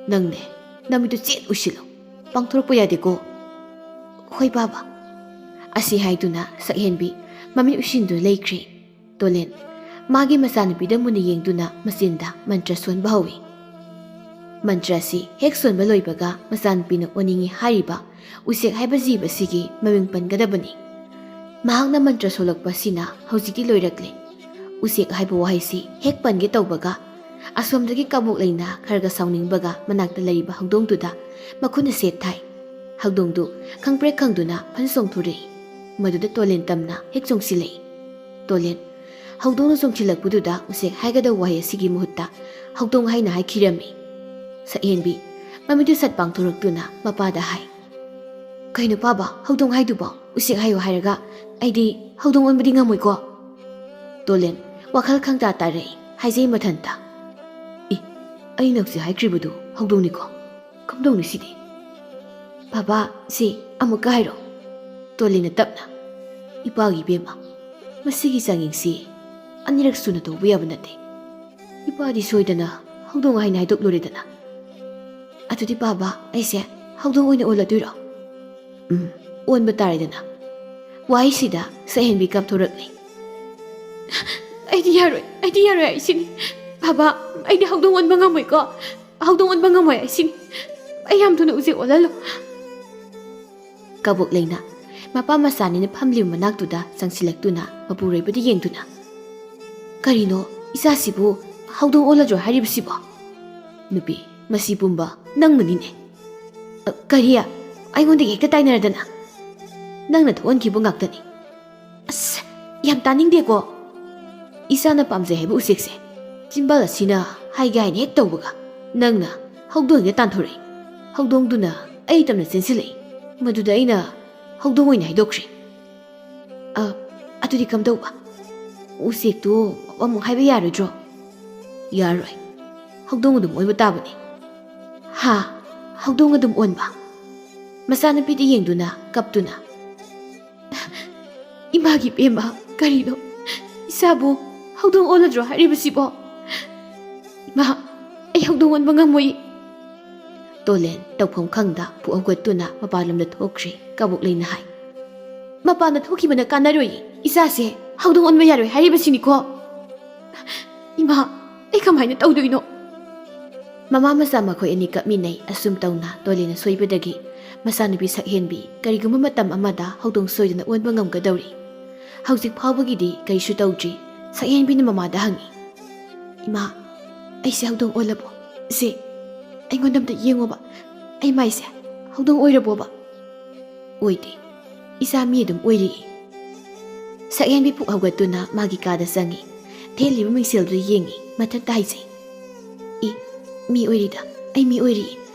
Speaker 1: ꯅꯪꯅꯦ ꯅꯃꯤꯠꯇꯨ ꯆꯦꯠ ꯎꯏꯁꯤꯜꯂꯣ. ꯄꯥꯡꯊꯣꯔꯛꯄ ꯌꯥꯗꯦꯀꯣ. ꯍꯣꯏ ꯄꯥꯕ. ꯑꯁꯤ ꯍꯥꯏꯗꯨꯅ ꯁꯛꯍꯦꯟꯕꯤ ꯃꯃꯤꯠ ꯎꯏꯁꯤꯟꯗꯨꯅ ꯂꯩꯈ꯭ꯔꯦ. ꯇꯣꯂꯦꯟ ꯃꯥꯒꯤ ꯃꯆꯥꯅꯨꯄꯤꯗ ꯃꯨꯟꯅ ꯌꯦꯡꯗꯨꯅ ꯃꯆꯤꯟꯗ ꯃꯟꯇ꯭ꯔ ꯁꯣꯟꯕ ꯍꯧꯏ. ꯃꯟꯇ꯭ꯔ ꯑꯁꯤ ꯍꯦꯛ ꯁꯣꯟꯕ ꯂꯣꯏꯕꯒ ꯃꯆꯥꯅꯨꯄꯤꯅ ꯑꯣꯟꯅꯤꯡꯏ ꯍꯥꯏꯔꯤꯕ ꯎꯆꯦꯛ ꯍꯥꯏꯕ ꯖꯤꯕ ꯑꯁꯤꯒꯤ ꯃꯃꯤꯡ ꯄꯟꯒꯗꯕꯅꯤ. ꯃꯍꯥꯛꯅ ꯃꯟꯇ꯭ꯔ ꯁꯣꯜꯂꯛꯄ ꯑꯁꯤꯅ ꯍꯧꯖꯤꯛꯇꯤ ꯂꯣꯏꯔꯛꯂꯦ. ꯎꯆꯦꯛ ꯍꯥꯏꯕ ꯋꯥꯍꯩꯁꯤ ꯍꯦꯛ ꯄꯟꯒꯦ ꯇꯧꯕꯒ ꯑꯁꯣꯝꯗꯒꯤ ꯀꯕꯣꯛ ꯂꯩꯅ ꯈꯔꯒ ꯁꯥꯎꯅꯤꯡꯕꯒ ꯃꯅꯥꯛꯇ ꯂꯩꯔꯤꯕ ꯍꯧꯗꯣꯡꯗꯨꯗ ꯃꯈꯨꯠꯅ ꯁꯦꯠ ꯊꯥꯏ. ꯍꯧꯗꯣꯡꯗꯨ ꯈꯪꯄ꯭ꯔꯦꯛ ꯈꯪꯗꯨꯅ ꯐꯟ ꯆꯣꯡꯊꯣꯔꯛꯏ. ꯃꯗꯨꯗ ꯇꯣꯂꯦꯟ ꯇꯝꯅ ꯍꯦꯛ ꯆꯣꯡꯁꯤꯜꯂꯛꯏ. ꯇꯣꯂꯦꯟ ꯍꯧꯗꯣꯡꯅ ꯆꯣꯡꯁꯤꯜꯂꯛꯄꯗꯨꯗ ꯎꯆꯦꯛ ꯍꯥꯏꯒꯗꯕ ꯋꯥꯍꯩ ꯑꯁꯤꯒꯤ ꯃꯍꯨꯠꯇ ꯍꯧꯗꯣꯡ ꯍꯥꯏꯅ ꯍꯥꯏꯈꯤꯔꯝꯃꯤ. ꯁꯛꯍꯦꯟꯕꯤ ꯃꯃꯤꯠꯇꯨ ꯁꯠ ꯄꯥꯡꯊꯣꯔꯛꯇꯨꯅ ꯃꯄꯥꯗ ꯍꯥꯏ. ꯀꯩꯅꯣ ꯄꯥꯕ, ꯍꯧꯗꯣꯡ ꯍꯥꯏꯗꯨꯕꯣ ꯎꯆꯦꯛ ꯍꯥꯏꯌꯣ ꯍꯥꯏꯔꯒ ꯑꯩꯗꯤ ꯍꯧꯗꯣꯡ ꯑꯣꯟꯕꯗꯤ ꯉꯝꯃꯣꯏꯀꯣ. ꯇꯣꯂꯦꯟ ꯋꯥꯈꯜ ꯈꯪꯇꯥ ꯇꯥꯔꯛꯏ. ꯍꯥꯏꯖꯩ ꯃꯊꯟꯇ. ꯑꯩꯅ ꯍꯧꯖꯤꯛ ꯍꯥꯏꯈ꯭ꯔꯤꯕꯗꯨ ꯍꯧꯗꯣꯡꯅꯤꯀꯣ. ꯀꯝꯗꯧꯅꯤ ꯁꯤꯗꯤ? ꯕꯥꯕꯥ ꯁꯤ ꯑꯃꯨꯛꯀ ꯍꯥꯏꯔꯣ. ꯇꯣꯂꯦꯟꯅ ꯇꯞꯅ. ꯏꯄꯥꯒꯤ ꯏꯕꯦꯝꯃ, ꯃꯁꯤꯒꯤ ꯆꯥꯡꯌꯦꯡꯁꯤ ꯑꯅꯤꯔꯛ ꯁꯨꯅ ꯇꯧꯕ ꯌꯥꯕ ꯅꯠꯇꯦ. ꯏꯄꯥꯗꯤ ꯁꯣꯏꯗꯅ ꯍꯧꯗꯣꯡ ꯍꯥꯏꯅ ꯍꯥꯏꯗꯣꯛꯂꯨꯔꯦꯗꯅ. ꯑꯗꯨꯗꯤ ꯕꯥꯕꯥ ꯑꯩꯁꯦ ꯍꯧꯗꯣꯡ ꯑꯣꯏꯅ ꯑꯣꯜꯂꯗꯣꯏꯔꯣ? ꯑꯣꯟꯕ ꯇꯥꯔꯦꯗꯅ. ꯋꯥꯍꯩꯁꯤꯗ ꯁꯛꯍꯦꯟꯕꯤ ꯀꯥꯞꯊꯣꯔꯛꯂꯤ. ꯑꯩꯗꯤ ꯌꯥꯔꯣꯏ ꯑꯩꯁꯤꯅꯤ. ꯕꯥꯕꯥ ꯑꯩꯗꯤ ꯍꯧꯗꯣꯡ ꯑꯣꯟꯕ ꯉꯝꯃꯣꯏꯀꯣ. ꯍꯧꯗꯣꯡ ꯑꯣꯟꯕ ꯉꯝꯃꯣꯏ ꯑꯩꯁꯤꯅꯤ. ꯑꯩ ꯌꯥꯝ ꯊꯨꯅ ꯎꯆꯦꯛ ꯑꯣꯜꯍꯜꯂꯨ. ꯀꯕꯣꯛ ꯂꯩꯅ ꯃꯄꯥ ꯃꯆꯥꯅꯤꯅ ꯐꯝꯂꯤꯕ ꯃꯅꯥꯛꯇꯨꯗ ꯆꯪꯁꯤꯜꯂꯛꯇꯨꯅ ꯃꯄꯨꯔꯣꯏꯕꯗ ꯌꯦꯡꯗꯨꯅ, ꯀꯔꯤꯅꯣ ꯏꯆꯥꯁꯤꯕꯨ ꯍꯧꯗꯣꯡ ꯑꯣꯜꯂꯗ꯭ꯔꯣ ꯍꯥꯏꯔꯤꯕꯁꯤꯕꯣ? ꯅꯨꯄꯤ ꯃꯁꯤ ꯄꯨꯝꯕ ꯅꯪꯅꯅꯤꯅꯦ. ꯀꯔꯤ? ꯑꯩꯉꯣꯟꯗꯒꯤ ꯍꯦꯛꯇ ꯇꯥꯏꯅꯔꯗꯅ. ꯅꯪꯅ ꯊꯣꯛꯍꯟꯈꯤꯕ ꯉꯥꯛꯇꯅꯤ. ꯑꯁ ꯌꯥꯝ ꯇꯥꯅꯤꯡꯗꯦꯀꯣ. ꯏꯆꯥꯅ ꯄꯥꯝꯖꯩ ꯍꯥꯏꯕ ꯎꯆꯦꯛꯁꯦ ꯆꯤꯝꯕꯥꯜ ꯑꯁꯤꯅ ꯍꯥꯏꯒꯦ ꯍꯥꯏꯅ ꯍꯦꯛ ꯇꯧꯕꯒ ꯅꯪꯅ ꯍꯧꯗꯣꯡꯗ ꯇꯥꯟꯊꯣꯔꯛꯏ. ꯍꯧꯗꯣꯡꯗꯨꯅ ꯑꯩ ꯇꯝꯅ ꯆꯦꯟꯁꯤꯜꯂꯛꯏ. ꯃꯗꯨꯗ ꯑꯩꯅ ꯍꯧꯗꯣꯡ ꯑꯣꯏꯅ ꯍꯥꯏꯗꯣꯛꯈ꯭ꯔꯦ. ꯑꯗꯨꯗꯤ ꯀꯝꯗꯧꯕ? ꯎꯆꯦꯛꯇꯨ ꯑꯃꯨꯛ ꯍꯥꯏꯕ ꯌꯥꯔꯣꯏꯗ꯭ꯔꯣ? ꯌꯥꯔꯣꯏ. ꯍꯧꯗꯣꯡ ꯑꯗꯨꯝ ꯑꯣꯏꯕ ꯇꯥꯕꯅꯤ. ꯍꯧꯗꯣꯡ ꯑꯗꯨꯝ ꯑꯣꯟꯕ? ꯃꯆꯥꯅꯨꯄꯤꯗ ꯌꯦꯡꯗꯨꯅ ꯀꯞꯇꯨꯅ, ꯏꯃꯥꯒꯤ ꯄꯦꯝꯃ, ꯀꯔꯤꯅꯣ ꯏꯆꯥꯕꯨ ꯍꯧꯗꯣꯡ ꯑꯣꯜꯂꯗ꯭ꯔꯣ ꯍꯥꯏꯔꯤꯕꯁꯤꯕꯣ? ꯏꯃꯥ ꯑꯩ ꯍꯧꯗꯣꯡ ꯑꯣꯟꯕ ꯉꯝꯃꯣꯏ. ꯇꯣꯂꯦꯟ ꯇꯧꯐꯝ ꯈꯪꯗ ꯄꯨꯛ ꯍꯧꯒꯠꯇꯨꯅ ꯃꯄꯥꯟꯂꯣꯝꯗ ꯊꯣꯛꯈ꯭ꯔꯦ. ꯀꯕꯣꯛ ꯂꯩꯅ ꯍꯥꯏ. ꯃꯄꯥꯟꯗ ꯊꯣꯛꯈꯤꯕꯅ ꯀꯥꯟꯅꯔꯣꯏ. ꯏꯆꯥꯁꯦ ꯍꯧꯗꯣꯡ ꯑꯣꯟꯕ ꯌꯥꯔꯣꯏ ꯍꯥꯏꯔꯤꯕꯁꯤꯅꯤꯀோ. ꯏꯃꯥ ꯑꯩ ꯀꯃꯥꯏꯅ ꯇꯧꯗꯣꯏꯅꯣ? ꯃꯃꯥ ꯃꯆꯥ ꯃꯈꯣꯏ ꯑꯅꯤ ꯀꯞꯃꯤꯟꯅꯩ. ꯑꯁꯨꯝ ꯇꯧꯅ ꯇꯣꯂꯦꯟꯅ ꯁꯣꯏꯕꯗꯒꯤ ꯃꯆꯥꯅꯨꯄꯤ ꯁꯛꯍꯦꯟꯕꯤ ꯀꯔꯤꯒꯨꯝꯕ ꯃꯇꯝ ꯑꯃꯗ ꯍꯧꯗꯣꯡ ꯁꯣꯏꯗꯅ ꯑꯣꯟꯕ ꯉꯝꯒꯗꯧꯔꯤ. ꯍꯧꯖꯤꯛ ꯐꯥꯎꯕꯒꯤꯗꯤ ꯀꯔꯤꯁꯨ ꯇꯧꯗ꯭ꯔꯤ. ꯁꯛꯍꯦꯟꯕꯤꯅ ꯃꯃꯥꯗ ꯍꯪꯉꯤ. ꯏꯃꯥ ꯑꯩꯁꯦ ꯍꯧꯗꯣꯡ ꯑꯣꯜꯂꯕꯣ? ꯏꯆꯦ ꯑꯩꯉꯣꯟꯗ ꯑꯝꯇ ꯌꯦꯡꯉꯣꯕ. ꯑꯩ ꯃꯥꯏꯁꯦ ꯍꯧꯗꯣꯡ ꯑꯣꯏꯔꯕꯣꯕ? ꯑꯣꯏꯗꯦ, ꯏꯆꯥ ꯃꯤ ꯑꯗꯨꯝ ꯑꯣꯏꯔꯤꯌꯦ. ꯁꯛꯍꯦꯟꯕꯤ ꯄꯨꯛ ꯍꯧꯒꯠꯇꯨꯅ ꯃꯥꯒꯤ ꯀꯥꯗ ꯆꯪꯉꯤ. ꯊꯦꯠꯂꯤꯕ ꯃꯤꯡꯁꯦꯜꯗꯨ ꯌꯦꯡꯉꯤ. ꯃꯊꯟꯇ ꯍꯥꯏꯖꯩ. ꯃꯤ ꯑꯣꯏꯔꯤꯗ, ꯑꯩ ꯃꯤ ꯑꯣꯏꯔꯤ.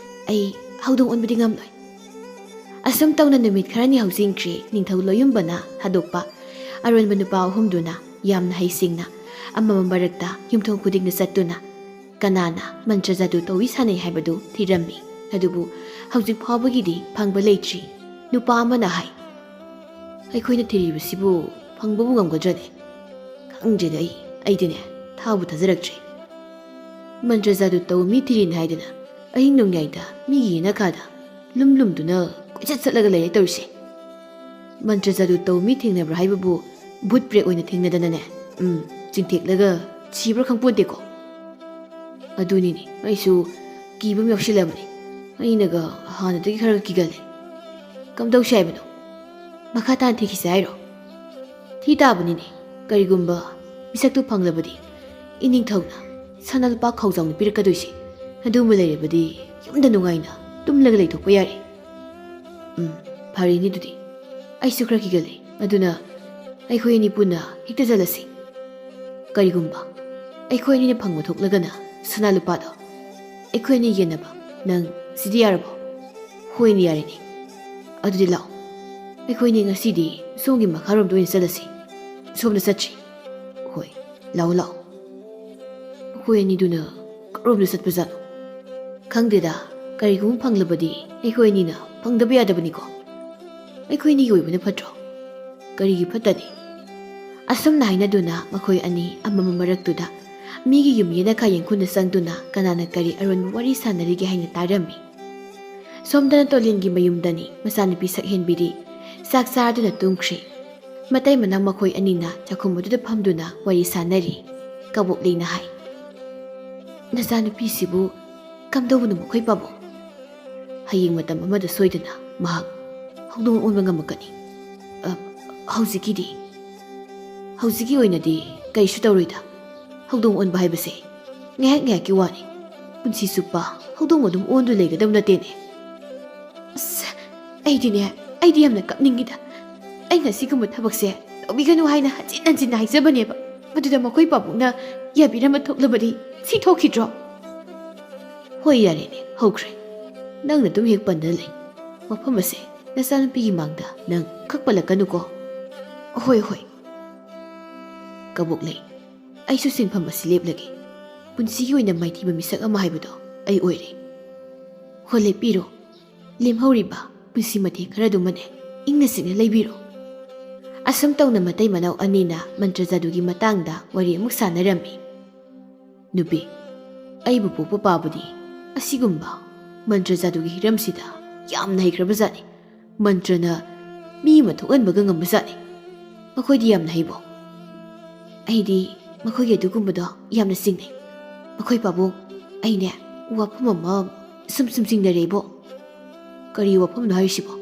Speaker 1: ꯑꯩ ꯍꯧꯗꯣꯡ ꯑꯣꯟꯕꯗꯤ ꯉꯝꯂꯣꯏ. ꯑꯁꯨꯝ ꯇꯧꯅ ꯅꯨꯃꯤꯠ ꯈꯔꯅꯤ ꯍꯧꯖꯤꯟꯈ꯭ꯔꯦ. ꯅꯤꯡꯊꯧ ꯂꯣꯌꯨꯝꯕꯅ ꯊꯥꯗꯣꯛꯄ ꯑꯔꯣꯟꯕ ꯅꯨꯄꯥ ꯑꯍꯨꯝꯗꯨꯅ ꯌꯥꯝꯅ ꯍꯩꯁꯤꯡꯅ ꯑꯃꯃꯝ ꯃꯔꯛꯇ ꯌꯨꯝꯊꯣꯡ ꯈꯨꯗꯤꯡꯗ ꯆꯠꯇꯨꯅ ꯀꯅꯥꯅ ꯃꯟꯇ꯭ꯔ ꯖꯥꯗꯨ ꯇꯧꯏ ꯁꯥꯟꯅꯩ ꯍꯥꯏꯕꯗꯨ ꯊꯤꯔꯝꯃꯤ. ꯑꯗꯨꯕꯨ ꯍꯧꯖꯤꯛ ꯐꯥꯎꯕꯒꯤꯗꯤ ꯐꯪꯕ ꯂꯩꯇ꯭ꯔꯤ. ꯅꯨꯄꯥ ꯑꯃꯅ ꯍꯥꯏ. ꯑꯩꯈꯣꯏꯅ ꯊꯤꯔꯤꯕꯁꯤꯕꯨ ꯐꯪꯕꯕꯨ ꯉꯝꯒꯗ꯭ꯔꯅꯦ? ꯈꯪꯗ꯭ꯔꯦꯗ ꯑꯩꯗꯤꯅꯦ ꯊꯥꯕꯨ ꯊꯥꯖꯔꯛꯇ꯭ꯔꯦ. ꯃꯟꯇ꯭ꯔ ꯖꯥꯗꯨ ꯇꯧ ꯃꯤ ꯊꯤꯔꯤꯅꯤ ꯍꯥꯏꯗꯅ ꯑꯍꯤꯡ ꯅꯣꯡꯌꯥꯏꯗ ꯃꯤꯒꯤ ꯌꯦꯅꯈꯥꯗ ꯂꯨꯝꯗꯨꯅ ꯀꯣꯏꯆꯠ ꯆꯠꯂꯒ ꯂꯩꯔꯦ ꯇꯧꯔꯤꯁꯦ. ꯃꯟꯇ꯭ꯔ ꯖꯥꯗꯨ ꯇꯧ ꯃꯤ ꯊꯦꯡꯅꯕ꯭ꯔꯥ ꯍꯥꯏꯕꯕꯨ ꯚꯨꯠ ꯄ꯭ꯔꯦꯛ ꯑꯣꯏꯅ ꯊꯦꯡꯅꯗꯅꯅꯦ ꯆꯤꯡꯊꯦꯛꯂꯒ ꯁꯤꯕ꯭ꯔꯥ ꯈꯪꯄꯣꯟꯇꯦꯀꯣ. ꯑꯗꯨꯅꯤꯅꯦ ꯑꯩꯁꯨ ꯀꯤꯕ ꯑꯃ ꯌꯥꯎꯁꯤꯜꯂꯕꯅꯤ. ꯑꯩꯅꯒ ꯍꯥꯟꯅꯗꯒꯤ ꯈꯔ ꯀꯤꯒꯜꯂꯦ. ꯀꯝꯗꯧꯁꯤ ꯍꯥꯏꯕꯅꯣ? ꯃꯈꯥ ꯇꯥꯅ ꯊꯤꯈꯤꯁꯦ ꯍꯥꯏꯔꯣ? ꯊꯤ ꯇꯥꯕꯅꯤꯅꯦ. ꯀꯔꯤꯒꯨꯝꯕ ꯃꯤꯁꯛꯇꯨ ꯐꯪꯂꯕꯗꯤ ꯏꯅꯤꯡꯊꯧꯅ ꯁꯅꯥ ꯂꯨꯄꯥ ꯈꯥꯎꯖꯥꯎꯅ ꯄꯤꯔꯛꯀꯗꯣꯏꯁꯦ. ꯑꯗꯨꯝꯕ ꯂꯩꯔꯕꯗꯤ ꯌꯨꯝꯗ ꯅꯨꯡꯉꯥꯏꯅ ꯇꯨꯝꯂꯒ ꯂꯩꯊꯣꯛꯄ ꯌꯥꯔꯦ. ꯐꯔꯦꯅꯦ ꯑꯗꯨꯗꯤ. ꯑꯩꯁꯨ ꯈꯔ ꯀꯤꯒꯜꯂꯦ. ꯑꯗꯨꯅ ꯑꯩꯈꯣꯏ ꯑꯅꯤ ꯄꯨꯟꯅ ꯍꯦꯛꯇ ꯆꯠꯂꯁꯤ. ꯀꯔꯤꯒꯨꯝꯕ ꯑꯩꯈꯣꯏ ꯑꯅꯤꯅ ꯐꯪꯕ ꯊꯣꯛꯂꯒꯅ ꯁꯅꯥ ꯂꯨꯄꯥꯗꯣ ꯑꯩꯈꯣꯏ ꯑꯅꯤ ꯌꯦꯟꯅꯕ. ꯅꯪ ꯁꯤꯗꯤ ꯌꯥꯔꯕꯣ? ꯍꯣꯏꯅꯦ ꯌꯥꯔꯦꯅꯦ. ꯑꯗꯨꯗꯤ ꯂꯥꯛꯑꯣ. ꯑꯩꯈꯣꯏꯅꯤ ꯉꯁꯤꯗꯤ ꯁꯣꯝꯒꯤ ꯃꯈꯥꯔꯣꯝꯗ ꯑꯣꯏꯅ ꯆꯠꯂꯁꯤ. ꯁꯣꯝꯗ ꯆꯠꯁꯤ. ꯍꯣꯏ ꯂꯥꯛꯑꯣ. ꯑꯩꯈꯣꯏ ꯑꯅꯤꯗꯨꯅ ꯀꯔꯣꯝꯗ ꯆꯠꯄꯖꯥꯠꯅꯣ? ꯈꯪꯗꯦꯗ. ꯀꯔꯤꯒꯨꯝꯕ ꯐꯪꯂꯕꯗꯤ ꯑꯩꯈꯣꯏ ꯑꯅꯤꯅ ꯐꯪꯗꯕ ꯌꯥꯗꯕꯅꯤꯀꯣ. ꯑꯩꯈꯣꯏ ꯑꯅꯤꯒꯤ ꯑꯣꯏꯕꯅ ꯐꯠꯇ꯭ꯔꯣ? ꯀꯔꯤꯒꯤ ꯐꯠꯇꯅꯤ? ꯑꯁꯨꯝꯅ ꯍꯥꯏꯅꯗꯨꯅ ꯃꯈꯣꯏ ꯑꯅꯤ ꯑꯃꯃꯝ ꯃꯔꯛꯇꯨꯗ ꯃꯤꯒꯤ ꯌꯨꯝ ꯌꯦꯅꯈꯥ ꯌꯦꯡꯈꯨꯟꯗ ꯆꯪꯗꯨꯅ ꯀꯅꯥꯅ ꯀꯔꯤ ꯑꯔꯣꯟꯕ ꯋꯥꯔꯤ ꯁꯥꯟꯅꯔꯤꯒꯦ ꯍꯥꯏꯅ ꯇꯥꯔꯝꯃꯤ꯫ ꯁꯣꯝꯗꯅ ꯇꯣꯂꯦꯟꯒꯤ ꯃꯌꯨꯝꯗꯅꯤ ꯃꯆꯥꯅꯨꯄꯤ ꯁꯛꯍꯦꯟꯕꯤꯗꯤ ꯆꯥꯛ ꯆꯥꯗꯨꯅ ꯇꯨꯝꯈ꯭ꯔꯦ꯫ ꯃꯇꯩ ꯃꯅꯥꯎ ꯃꯈꯣꯏ ꯑꯅꯤꯅ ꯆꯥꯛꯈꯨꯝ ꯑꯗꯨꯗ ꯐꯝꯗꯨꯅ ꯋꯥꯔꯤ ꯁꯥꯟꯅꯔꯤ꯫ ꯀꯕꯣꯛꯂꯩꯅ ꯍꯥꯏ, "ꯅꯆꯥꯅꯨꯄꯤꯁꯤꯕꯨ ꯀꯝꯗꯧꯕꯅꯣ ꯃꯈꯣꯏ ꯄꯥꯕꯨꯡ? ꯍꯌꯦꯡ ꯃꯇꯝ ꯑꯃꯗ ꯁꯣꯏꯗꯅ ꯃꯍꯥꯛ ꯍꯧꯗꯣꯡ ꯑꯣꯟꯕ ꯉꯝꯃꯛꯀꯅꯤ꯫ ꯍꯧꯖꯤꯛꯀꯤ ꯑꯣꯏꯅꯗꯤ ꯀꯩꯁꯨ ꯇꯧꯔꯣꯏꯗ꯫ ꯍꯧꯗꯣꯡ ꯑꯣꯟꯕ ꯍꯥꯏꯕꯁꯦ ꯉꯥꯏꯍꯥꯛ ꯉꯥꯏꯍꯥꯛꯀꯤ ꯋꯥꯅꯤ꯫ ꯄꯨꯟꯁꯤ ꯆꯨꯞꯄ ꯍꯧꯗꯣꯡ ꯑꯗꯨꯝ ꯑꯣꯟꯗꯨ ꯂꯩꯒꯗꯕ ꯅꯠꯇꯦꯅꯦ꯫ ꯑꯁ ꯑꯩꯗꯤ ꯌꯥꯝꯅ ꯀꯞꯅꯤꯡꯉꯤꯗ꯫ ꯑꯩꯅ ꯁꯤꯒꯨꯝꯕ ꯊꯕꯛꯁꯦ ꯇꯧꯕꯤꯒꯅꯨ ꯍꯥꯏꯅ ꯍꯟꯖꯤꯟ ꯍꯟꯖꯤꯟꯅ ꯍꯥꯏꯖꯕꯅꯦꯕ꯫ ꯃꯗꯨꯗ ꯃꯈꯣꯏ ꯄꯥꯕꯨꯡꯅ ꯌꯥꯕꯤꯔꯝꯕ ꯊꯣꯛꯂꯕꯗꯤ ꯁꯤ ꯊꯣꯛꯈꯤꯗ꯭ꯔꯣ?" "ꯍꯣꯏ ꯌꯥꯔꯦꯅꯦ, ꯍꯧꯈ꯭ꯔꯦ꯫ ꯅꯪꯅ ꯑꯗꯨꯝ ꯍꯦꯛ ꯄꯟꯗꯅ ꯂꯩ꯫ ꯃꯐꯝ ꯑꯁꯦ ꯅꯆꯥꯅꯨꯄꯤꯒꯤ ꯃꯥꯡꯗ ꯅꯪ ꯈꯛ ꯄꯜꯂꯛꯀꯅꯨꯀꯣ." "ꯍꯣꯏ." "ꯀꯕꯣꯛꯂꯩ, ꯑꯩꯁꯨ ꯁꯤꯟꯐꯝ ꯑꯁꯤ ꯂꯦꯞꯂꯒꯦ꯫ ꯄꯨꯟꯁꯤꯒꯤ ꯑꯣꯏꯅ ꯃꯥꯏꯊꯤꯕ ꯃꯤꯁꯛ ꯑꯃ ꯍꯥꯏꯕꯗꯣ ꯑꯩ ꯑꯣꯏꯔꯦ꯫ ꯍꯣ ꯂꯦꯞꯄꯤꯔꯣ꯫ ꯂꯦꯝꯍꯧꯔꯤꯕ ꯄꯨꯟꯁꯤ ꯃꯊꯦꯛ ꯈꯔꯗꯨꯃꯅꯦ ꯏꯪꯅ ꯆꯤꯛꯅ ꯂꯩꯕꯤꯔꯣ." ꯑꯁꯨꯝ ꯇꯧꯅ ꯃꯇꯩ ꯃꯅꯥꯎ ꯑꯅꯤꯅ ꯃꯟꯇ꯭ꯔ ꯖꯥꯗꯨꯒꯤ ꯃꯇꯥꯡꯗ ꯋꯥꯔꯤ ꯑꯃꯨꯛ ꯁꯥꯟꯅꯔꯝꯃꯤ꯫ "ꯅꯨꯄꯤ, ꯑꯩꯕꯨ ꯄꯣꯛꯄ ꯄꯥꯕꯗꯤ ꯑꯁꯤꯒꯨꯝꯕ ꯃꯟꯇ꯭ꯔ ꯖꯥꯗꯨꯒꯤ ꯍꯤꯔꯝꯁꯤꯗ ꯌꯥꯝꯅ ꯍꯩꯈ꯭ꯔꯕꯖꯥꯠꯅꯤ꯫ ꯃꯟꯇ꯭ꯔꯅ ꯃꯤ ꯑꯃ ꯊꯣꯛꯍꯟꯕꯒ ꯉꯝꯕꯖꯥꯠꯅꯤ꯫ ꯃꯈꯣꯏꯗꯤ ꯌꯥꯝꯅ ꯍꯩꯕꯣ?" "ꯑꯩꯗꯤ ꯃꯈꯣꯏꯒꯤ ꯑꯗꯨꯒꯨꯝꯕꯗꯣ ꯌꯥꯝꯅ ꯆꯤꯡꯅꯩ꯫ ꯃꯈꯣꯏ ꯄꯥꯕꯨꯡ, ꯑꯩꯅꯦ ꯋꯥꯐꯝ ꯑꯃ ꯁꯨꯝ ꯆꯤꯡꯅꯔꯦꯕꯣ." "ꯀꯔꯤ ꯋꯥꯐꯝꯅꯣ ꯍꯥꯏꯔꯤꯁꯤꯕꯣ?"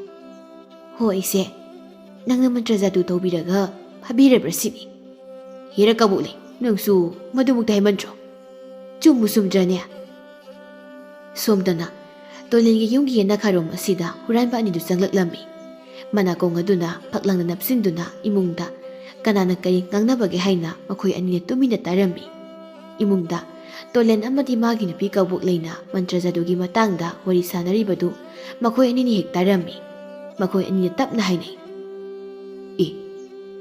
Speaker 1: "ꯍꯣ, ꯑꯩꯁꯦ ꯅꯪꯅ ꯃꯟꯇ꯭ꯔ ꯖꯥꯗꯨ ꯇꯧꯕꯤꯔꯒ ꯐꯥꯕꯤꯔꯕ꯭ꯔꯥ ꯁꯤꯅꯤ." "ꯍꯦꯔ ꯀꯕꯣꯛꯂꯩ, ꯅꯪꯁꯨ ꯃꯗꯨꯃꯨꯛꯇ ꯍꯥꯏꯃꯟꯗ꯭ꯔꯣ? ꯆꯨꯝꯕꯨ ꯆꯨꯝꯗ꯭ꯔꯅꯦ?" ꯁꯣꯝꯗꯅ ꯇꯣꯂꯦꯟꯒꯤ ꯌꯨꯝꯒꯤ ꯌꯦꯅꯈꯥꯔꯣꯝ ꯑꯁꯤꯗ ꯍꯨꯔꯥꯟꯕ ꯑꯅꯤꯗꯨ ꯆꯪꯂꯛꯂꯝꯃꯤ꯫ ꯃꯅꯥꯀꯣꯡ ꯑꯗꯨꯅ ꯐꯛꯂꯥꯡꯗ ꯅꯞꯁꯤꯟꯗꯨꯅ ꯏꯃꯨꯡꯗ ꯀꯅꯥꯅ ꯀꯔꯤ ꯉꯥꯡꯅꯕꯒꯦ ꯍꯥꯏꯅ ꯃꯈꯣꯏ ꯑꯅꯤꯅ ꯇꯨꯃꯤꯟꯅ ꯇꯥꯔꯝꯃꯤ꯫ ꯏꯃꯨꯡꯗ ꯇꯣꯂꯦꯟ ꯑꯃꯗꯤ ꯃꯥꯒꯤ ꯅꯨꯄꯤ ꯀꯕꯣꯛꯂꯩꯅ ꯃꯟꯇ꯭ꯔ ꯖꯥꯗꯨꯒꯤ ꯃꯇꯥꯡꯗ ꯋꯥꯔꯤ ꯁꯥꯟꯅꯔꯤꯕꯗꯨ ꯃꯈꯣꯏ ꯑꯅꯤꯅ ꯍꯦꯛ ꯇꯥꯔꯝꯃꯤ꯫ ꯃꯈꯣꯏ ꯑꯅꯤꯅ ꯇꯞꯅ ꯍꯥꯏꯅꯩ,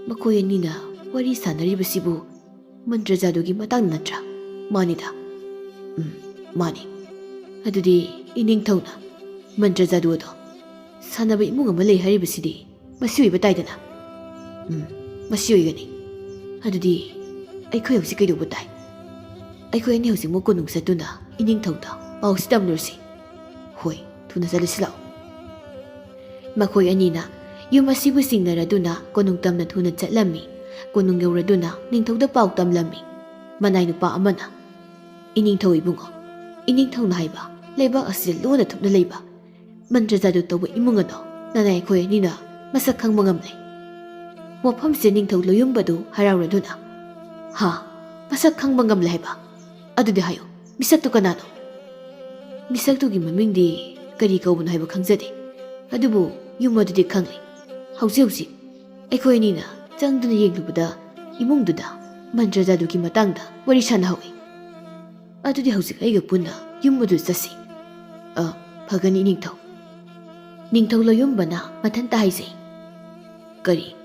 Speaker 1: "ꯃꯈꯣꯏ ꯑꯅꯤꯅ ꯋꯥꯔꯤ ꯁꯥꯟꯅꯔꯤꯕꯁꯤꯕꯨ ꯃꯟꯇ꯭ꯔ ꯖꯥꯗꯨꯒꯤ ꯃꯇꯥꯡꯗ ꯅꯠꯇ꯭ꯔꯥ?" "ꯃꯥꯅꯤꯗ." "ꯃꯥꯅꯤ꯫ ꯑꯗꯨꯗꯤ ꯏꯅꯤꯡꯊꯧꯅ ꯃꯟꯇ꯭ꯔ ꯖꯥꯗꯨ ꯑꯗꯣ ꯁꯥꯟꯅꯕ ꯏꯃꯨꯡ ꯑꯃ ꯂꯩ ꯍꯥꯏꯔꯤꯕꯁꯤꯗꯤ ꯃꯁꯤ ꯑꯣꯏꯕ ꯇꯥꯏꯗꯅ?" "ꯃꯁꯤ ꯑꯣꯏꯒꯅꯤ꯫ ꯑꯗꯨꯗꯤ ꯑꯩꯈꯣꯏ ꯍꯧꯖꯤꯛ ꯀꯩꯗꯧꯕ ꯇꯥꯏ? ꯑꯩꯈꯣꯏ ꯑꯅꯤ ꯍꯧꯖꯤꯛꯃꯛ ꯀꯣꯅꯨꯡ ꯆꯠꯇꯨꯅ ꯏꯅꯤꯡꯊꯧꯗ ꯄꯥꯎꯁꯤ ꯇꯝꯂꯨꯔꯁꯤ." "ꯍꯣꯏ, ꯊꯨꯅ ꯆꯠꯂꯁꯤ ꯂꯥꯛꯑꯣ." ꯃꯈꯣꯏ ꯑꯅꯤꯅ ꯌꯨꯝ ꯑꯁꯤꯕꯨ ꯆꯤꯡꯅꯔꯗꯨꯅ ꯀꯣꯅꯨꯡ ꯇꯝꯅ ꯊꯨꯅ ꯆꯠꯂꯝꯃꯤ꯫ ꯀꯣꯅꯨꯡ ꯌꯧꯔꯗꯨꯅ ꯅꯤꯡꯊꯧꯗ ꯄꯥꯎ ꯇꯝꯂꯝꯃꯤ꯫ ꯃꯅꯥꯏ ꯅꯨꯄꯥ ꯑꯃꯅ, "ꯏꯅꯤꯡꯊꯧ ꯏꯕꯨꯡꯉꯣ, ꯏꯅꯤꯡꯊꯧꯅ ꯍꯥꯏꯕ ꯂꯩꯕꯥꯛ ꯑꯁꯤꯗ ꯂꯣꯟꯅ ꯊꯨꯞꯅ ꯂꯩꯕ ꯃꯟꯇ꯭ꯔ ꯖꯥꯗꯨ ꯇꯧꯕ ꯏꯃꯨꯡ ꯑꯗꯣ ꯅꯅꯥꯏ ꯑꯩꯈꯣꯏ ꯑꯅꯤꯅ ꯃꯁꯛ ꯈꯪꯕ ꯉꯝꯂꯦ." ꯃꯐꯝꯁꯤꯗ ꯅꯤꯡꯊꯧ ꯂꯣꯌꯨꯝꯕꯗꯨ ꯍꯔꯥꯎꯔꯗꯨꯅ, "ꯍꯥ, ꯃꯁꯛ ꯈꯪꯕ ꯉꯝꯂꯦ ꯍꯥꯏꯕ? ꯑꯗꯨꯗꯤ ꯍꯥꯏꯌꯨ, ꯃꯤꯁꯛꯇꯨ ꯀꯅꯥꯅꯣ?" "ꯃꯤꯁꯛꯇꯨꯒꯤ ꯃꯃꯤꯡꯗꯤ ꯀꯔꯤ ꯀꯧꯕꯅꯣ ꯍꯥꯏꯕ ꯈꯪꯖꯗꯦ꯫ ꯑꯗꯨꯕꯨ ꯌꯨꯝ ꯑꯗꯨꯗꯤ ꯈꯪꯂꯦ꯫ ꯍꯧꯖꯤꯛ ꯑꯩꯈꯣꯏ ꯑꯅꯤꯅ ꯆꯪꯗꯨꯅ ꯌꯦꯡꯂꯨꯕꯗ ꯏꯃꯨꯡꯗꯨꯗ ꯃꯟꯇ꯭ꯔ ꯖꯥꯗꯨꯒꯤ ꯃꯇꯥꯡꯗ ꯋꯥꯔꯤ ꯁꯥꯟꯅꯍꯧꯏ꯫ ꯑꯗꯨꯗꯤ ꯍꯧꯖꯤꯛ ꯑꯩꯒ ꯄꯨꯟꯅ ꯌꯨꯝ ꯑꯗꯨ ꯆꯠꯁꯤ." "ꯐꯒꯅꯤ ꯏꯅꯤꯡꯊꯧ." ꯅꯤꯡꯊꯧ ꯂꯣꯌꯨꯝꯕꯅ ꯃꯊꯟꯇ ꯍꯥꯏꯖꯩ, "ꯀꯔꯤ,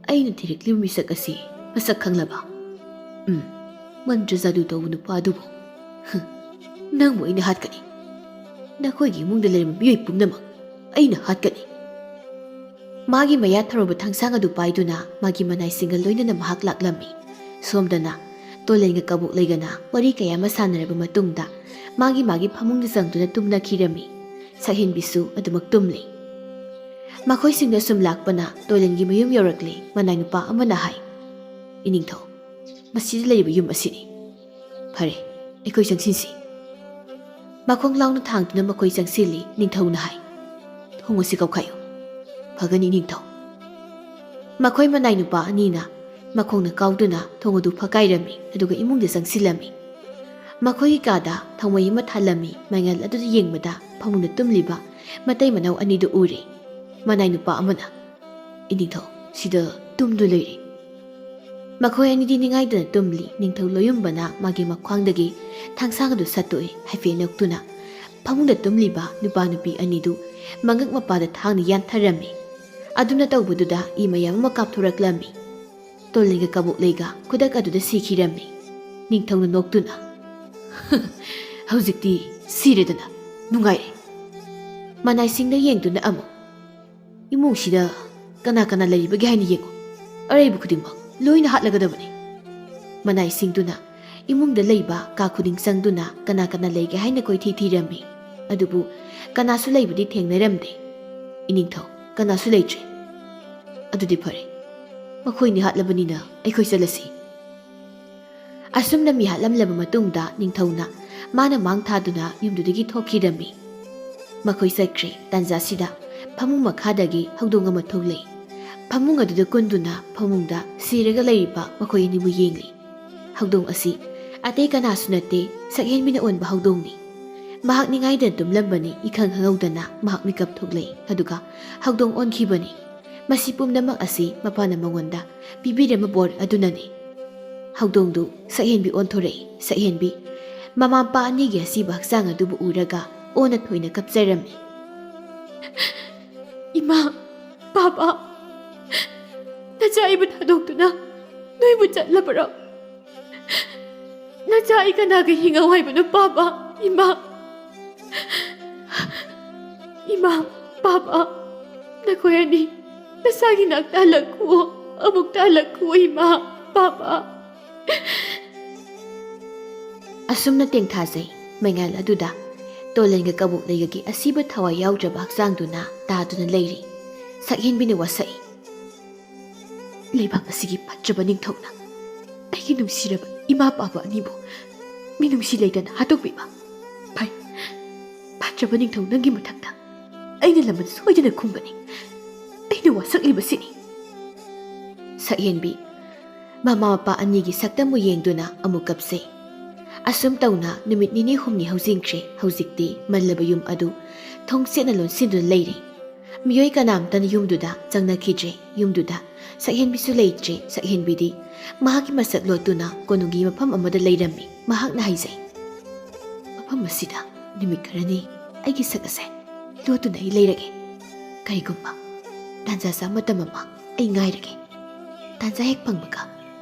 Speaker 1: ꯑꯩꯅ ꯊꯤꯔꯛꯂꯤꯕ ꯃꯤꯁꯛ ꯑꯁꯤ ꯃꯁꯛ ꯈꯪꯂꯕ?" "ꯃꯟꯇ꯭ꯔ ꯖꯥꯗꯨ ꯇꯧꯕ ꯅꯨꯄꯥ ꯑꯗꯨꯕꯨ ꯅꯪꯕꯨ ꯑꯩꯅ ꯍꯥꯠꯀꯅꯤ꯫ ꯅꯈꯣꯏꯒꯤ ꯏꯃꯨꯡꯗ ꯂꯩꯔꯤꯕ ꯃꯤꯑꯣꯏ ꯄꯨꯝꯅꯃꯛ ꯑꯩꯅ ꯍꯥꯠꯀꯅꯤ." ꯃꯥꯒꯤ ꯃꯌꯥ ꯊꯧꯔꯕ ꯊꯥꯡꯁꯥꯡ ꯑꯗꯨ ꯄꯥꯏꯗꯨꯅ ꯃꯥꯒꯤ ꯃꯅꯥꯏꯁꯤꯡꯒ ꯂꯣꯏꯅꯅ ꯃꯍꯥꯛ ꯂꯥꯛꯂꯝꯃꯤ꯫ ꯁꯣꯝꯗꯅ ꯇꯣꯂꯦꯟꯒ ꯀꯕꯣꯛꯂꯩꯒꯅ ꯋꯥꯔꯤ ꯀꯌꯥ ꯑꯃ ꯁꯥꯟꯅꯔꯕ ꯃꯇꯨꯡꯗ ꯃꯥꯒꯤ ꯐꯃꯨꯡꯗ ꯆꯪꯗꯨꯅ ꯇꯨꯝꯅꯈꯤꯔꯝꯃꯤ꯫ ꯁꯛꯍꯦꯟꯕꯤꯁꯨ ꯑꯗꯨꯃꯛ ꯇꯨꯝꯂꯤ꯫ ꯃꯈꯣꯏꯁꯤꯡꯅ ꯁꯨꯝ ꯂꯥꯛꯄꯅ ꯇꯣꯂꯦꯟꯒꯤ ꯃꯌꯨꯝ ꯌꯧꯔꯛꯂꯤ꯫ ꯃꯅꯥꯏ ꯅꯨꯄꯥ ꯑꯃꯅ ꯍꯥꯏ, "ꯏꯅꯤꯡꯊꯧ, ꯃꯁꯤꯗ ꯂꯩꯔꯤꯕ ꯌꯨꯝ ꯑꯁꯤꯅꯤ꯫ ꯐꯔꯦ, ꯑꯩꯈꯣꯏ ꯆꯪꯁꯤꯟꯁꯤ." ꯃꯈꯣꯡ ꯂꯥꯎꯅ ꯊꯥꯡꯗꯨꯅ ꯃꯈꯣꯏ ꯆꯪꯁꯤꯜꯂꯤ꯫ ꯅꯤꯡꯊꯧꯅ ꯍꯥꯏ, "ꯊꯣꯡ ꯑꯁꯤ ꯀꯧꯈꯥꯏꯌꯨ." "ꯐꯒꯅꯤ ꯏꯅꯤꯡꯊꯧ." ꯃꯈꯣꯏ ꯃꯅꯥꯏ ꯅꯨꯄꯥ ꯑꯅꯤꯅ ꯃꯈꯣꯡꯅ ꯀꯥꯎꯗꯨꯅ ꯊꯣꯡ ꯑꯗꯨ ꯐꯛꯀꯥꯏꯔꯝꯃꯤ꯫ ꯑꯗꯨꯒ ꯏꯃꯨꯡꯗ ꯆꯪꯁꯤꯜꯂꯝꯃꯤ꯫ ꯃꯈꯣꯏꯒꯤ ꯀꯥꯗ ꯊꯥꯎꯃꯩ ꯑꯃ ꯊꯥꯜꯂꯝꯃꯤ꯫ ꯃꯩꯉꯥꯜ ꯑꯗꯨꯗ ꯌꯦꯡꯕꯗ ꯐꯃꯨꯡꯗ ꯇꯨꯝꯂꯤꯕ ꯃꯇꯩ ꯃꯅꯥꯎ ꯑꯅꯤꯗꯨ ꯎꯔꯦ꯫ ꯃꯅꯥꯏ ꯅꯨꯄꯥ ꯑꯃꯅ, "ꯏꯅꯤꯡꯊꯧ, ꯁꯤꯗ ꯇꯨꯝꯗꯨ ꯂꯩꯔꯦ." ꯃꯈꯣꯏ ꯑꯅꯤꯗꯤ ꯅꯤꯡꯉꯥꯏꯗꯅ ꯇꯨꯝꯂꯤ꯫ ꯅꯤꯡꯊꯧ ꯂꯣꯌꯨꯝꯕꯅ ꯃꯥꯒꯤ ꯃꯈ꯭ꯋꯥꯡꯗꯒꯤ ꯊꯥꯡꯁꯥꯡ ꯑꯗꯨ ꯁꯠꯇꯣꯛꯏ꯫ ꯍꯥꯏꯐꯦꯠ ꯅꯣꯛꯇꯨꯅ ꯐꯃꯨꯡꯗ ꯇꯨꯝꯂꯤꯕ ꯅꯨꯄꯥ ꯅꯨꯄꯤ ꯑꯅꯤꯗꯨ ꯃꯉꯛ ꯃꯄꯥꯗ ꯊꯥꯡꯅ ꯌꯥꯟꯊꯔꯝꯃꯤ꯫ ꯑꯗꯨꯅ ꯇꯧꯕꯗꯨꯗ ꯏ ꯃꯌꯥꯝ ꯑꯃ ꯀꯥꯞꯊꯣꯔꯛꯂꯝꯃꯤ꯫ ꯇꯣꯂꯦꯟꯒ ꯀꯕꯣꯛꯂꯩꯒ ꯈꯨꯗꯛ ꯑꯗꯨꯗ ꯁꯤꯈꯤꯔꯝꯃꯤ꯫ ꯅꯤꯡꯊꯧꯅ ꯅꯣꯛꯇꯨꯅ, "ꯍꯧꯖꯤꯛꯇꯤ ꯁꯤꯔꯦꯗꯅ ꯅꯨꯡꯉꯥꯏꯔꯦ." ꯃꯅꯥꯏꯁꯤꯡꯗ ꯌꯦꯡꯗꯨꯅ ꯑꯃꯨꯛ, "ꯏꯃꯨꯡꯁꯤꯗ ꯀꯅꯥ ꯀꯅꯥ ꯂꯩꯔꯤꯕꯒꯦ ꯍꯥꯏꯅ ꯌꯦꯡꯉꯨ꯫ ꯑꯔꯩꯕ ꯈꯨꯗꯤꯡꯃꯛ ꯂꯣꯏꯅ ꯍꯥꯠꯂꯒꯗꯕꯅꯤ ꯃꯅꯥꯏꯁꯤꯡꯗꯨꯅ ꯏꯃꯨꯡꯗ ꯂꯩꯕ ꯀꯥ ꯈꯨꯗꯤꯡ ꯆꯪꯗꯨꯅ ꯀꯅꯥ ꯀꯅꯥ ꯂꯩꯒꯦ ꯍꯥꯏꯅ ꯀꯣꯏꯊꯤ ꯊꯤꯔꯝꯃꯤ ꯑꯗꯨꯕꯨ ꯀꯅꯥꯁꯨ ꯂꯩꯕꯗꯤ ꯊꯦꯡꯅꯔꯝꯗꯦ ꯏꯅꯤꯡꯊꯧ ꯀꯅꯥꯁꯨ ꯂꯩꯇ꯭ꯔꯦ ꯑꯗꯨꯗꯤ ꯐꯔꯦ ꯃꯈꯣꯏꯅꯤ ꯍꯥꯠꯂꯕꯅꯤꯅ ꯑꯩꯈꯣꯏ ꯆꯠꯂꯁꯤ ꯑꯁꯨꯝꯅ ꯃꯤ ꯍꯥꯠꯂꯝꯂꯕ ꯃꯇꯨꯡꯗ ꯅꯤꯡꯊꯧꯅ ꯃꯥꯅ ꯃꯥꯡ ꯊꯥꯗꯨꯅ ꯌꯨꯝꯗꯨꯗꯒꯤ ꯊꯣꯛꯈꯤꯔꯝꯃꯤ ꯃꯈꯣꯏ ꯆꯠꯈ꯭ꯔꯦ ꯇꯥꯟꯖꯥꯁꯤꯗ ꯐꯃꯨꯡ ꯃꯈꯥꯗꯒꯤ ꯍꯧꯗꯣꯡ ꯑꯃ ꯊꯣꯛꯂꯛꯏ ꯐꯃꯨꯡ ꯑꯗꯨꯗ ꯀꯨꯟꯗꯨꯅ ꯐꯃꯨꯡꯗ ꯁꯤꯔꯒ ꯂꯩꯔꯤꯕ ꯃꯈꯣꯏ ꯑꯅꯤꯕꯨ ꯌꯦꯡꯂꯤ ꯍꯧꯗꯣꯡ ꯑꯁꯤ ꯑꯇꯩ ꯀꯅꯥꯁꯨ ꯅꯠꯇꯦ ꯁꯛꯍꯦꯟꯕꯤꯅ ꯑꯣꯟꯕ ꯍꯧꯗꯣꯡꯅꯤ ꯃꯍꯥꯛ ꯅꯤꯡꯉꯥꯏꯗꯅ ꯇꯨꯝꯂꯝꯕꯅꯤ ꯏꯈꯪ ꯈꯪꯍꯧꯗꯅ ꯃꯍꯥꯛ ꯃꯤꯀꯞ ꯊꯣꯛꯂꯛꯏ ꯑꯗꯨꯒ ꯍꯧꯗꯣꯡ ꯑꯣꯟꯈꯤꯕꯅꯤ ꯃꯁꯤ ꯄꯨꯝꯅꯃꯛ ꯑꯁꯤ ꯃꯄꯥꯅ ꯃꯉꯣꯟꯗ ꯄꯤꯕꯤꯔꯝꯕ ꯕꯣꯔ ꯑꯗꯨꯅꯅꯤ ꯍꯧꯗꯣꯡꯗꯨ ꯁꯛꯍꯦꯟꯕꯤ ꯑꯣꯟꯊꯣꯔꯛꯏ ꯁꯛꯍꯦꯟꯕꯤ ꯃꯃꯥ ꯃꯄꯥ ꯑꯅꯤꯒꯤ ꯑꯁꯤꯕ ꯍꯛꯆꯥꯡ ꯑꯗꯨꯕꯨ ꯎꯔꯒ ꯑꯣꯟꯅ ꯊꯣꯏꯅ ꯀꯞꯆꯔꯝꯃꯤ ꯏꯃꯥ ꯄꯥꯄꯥ ꯅꯆꯥ ꯑꯩꯕꯨ ꯊꯥꯗꯣꯛꯇꯨꯅ ꯅꯣꯏꯕꯨ ꯆꯠꯂꯕ꯭ꯔꯣ ꯅꯆꯥ ꯑꯩ ꯀꯅꯥꯒ ꯍꯤꯡꯉꯧ ꯍꯥꯏꯕꯅꯣ ꯄꯥꯄꯥ ꯏꯃꯥ ꯏꯃꯥ ꯄꯥꯄꯥ ꯅꯈꯣꯏ ꯑꯅꯤ ꯅꯁꯥꯒꯤ ꯅꯥꯛꯇ ꯍꯜꯂꯛꯈꯨꯑꯣ ꯑꯃꯨꯛꯇ ꯍꯜꯂꯛꯈꯨꯑꯣ ꯏꯃꯥ ꯄꯥꯄꯥ ꯑꯁꯨꯝꯅ ꯇꯦꯡꯊꯥꯖꯩ ꯃꯩꯉꯥꯜ ꯑꯗꯨꯗ ꯇꯣꯂꯦꯟꯒ ꯀꯕꯣꯛ ꯂꯩꯒꯒꯤ ꯑꯁꯤꯕ ꯊꯋꯥꯏ ꯌꯥꯎꯗ꯭ꯔꯕ ꯍꯛꯆꯥꯡꯗꯨꯅ ꯇꯥꯗꯨꯅ ꯂꯩꯔꯤ ꯁꯛꯍꯦꯟꯕꯤꯅ ꯋꯥꯁꯛꯏ ꯂꯩꯕꯥꯛ ꯑꯁꯤꯒꯤ ꯐꯠꯇ꯭ꯔꯕ ꯅꯤꯡꯊꯧꯅ ꯑꯩꯒꯤ ꯅꯨꯡꯁꯤꯔꯕ ꯏꯃꯥ ꯄꯥꯕ ꯑꯅꯤꯕꯨ ꯃꯤꯅꯨꯡꯁꯤ ꯂꯩꯇꯅ ꯍꯥꯠꯇꯣꯛꯄꯤꯕ ꯐꯩ ꯐꯠꯇ꯭ꯔꯕ ꯅꯤꯡꯊꯧ ꯅꯪꯒꯤ ꯃꯊꯛꯇ ꯑꯩꯅ ꯂꯃꯟ ꯁꯣꯏꯗꯅ ꯈꯨꯝꯒꯅꯤ ꯑꯩꯅ ꯋꯥꯁꯛꯂꯤꯕꯁꯤꯅꯤ ꯁꯛꯍꯦꯟꯕꯤ ꯃꯃꯥ ꯃꯄꯥ ꯑꯅꯤꯒꯤ ꯁꯛꯇꯝꯕꯨ ꯌꯦꯡꯗꯨꯅ ꯑꯃꯨꯛ ꯀꯞꯆꯩ ꯑꯁꯨꯝ ꯇꯧꯅ ꯅꯨꯃꯤꯠ ꯅꯤꯅꯤ ꯍꯨꯝꯅꯤ ꯍꯧꯖꯤꯟꯈ꯭ꯔꯦ ꯍꯧꯖꯤꯛꯇꯤ ꯃꯜꯂꯕ ꯌꯨꯝ ꯑꯗꯨ ꯊꯣꯡꯁꯦꯠꯅ ꯂꯣꯟꯁꯤꯟꯗꯨꯅ ꯂꯩꯔꯦ ꯃꯤꯑꯣꯏ ꯀꯅꯥꯝꯇꯅ ꯌꯨꯝꯗꯨꯗ ꯆꯪꯅꯈꯤꯗ꯭ꯔꯦ ꯌꯨꯝꯗꯨꯗ ꯁꯛꯍꯦꯟꯕꯤꯁꯨ ꯂꯩꯇ꯭ꯔꯦ ꯁꯛꯍꯦꯟꯕꯤꯗꯤ ꯃꯍꯥꯛꯀꯤ ꯃꯁꯛ ꯂꯣꯠꯇꯨꯅ ꯀꯣꯅꯨꯡꯒꯤ ꯃꯐꯝ ꯑꯃꯗ ꯂꯩꯔꯝꯃꯤ ꯃꯍꯥꯛꯅ ꯍꯥꯏꯖꯩ ꯃꯐꯝ ꯑꯁꯤꯗ ꯅꯨꯃꯤꯠ ꯈꯔꯅꯤ ꯑꯩꯒꯤ ꯁꯛ ꯑꯁꯦ ꯂꯣꯠꯇꯨꯅ ꯑꯩ ꯂꯩꯔꯒꯦ ꯀꯔꯤꯒꯨꯝꯕ ꯇꯥꯟꯖꯥ ꯆꯥ ꯃꯇꯝ ꯑꯃ ꯑꯩ ꯉꯥꯏꯔꯒꯦ ꯇꯥꯟꯖꯥ ꯍꯦꯛ ꯐꯪꯕꯒ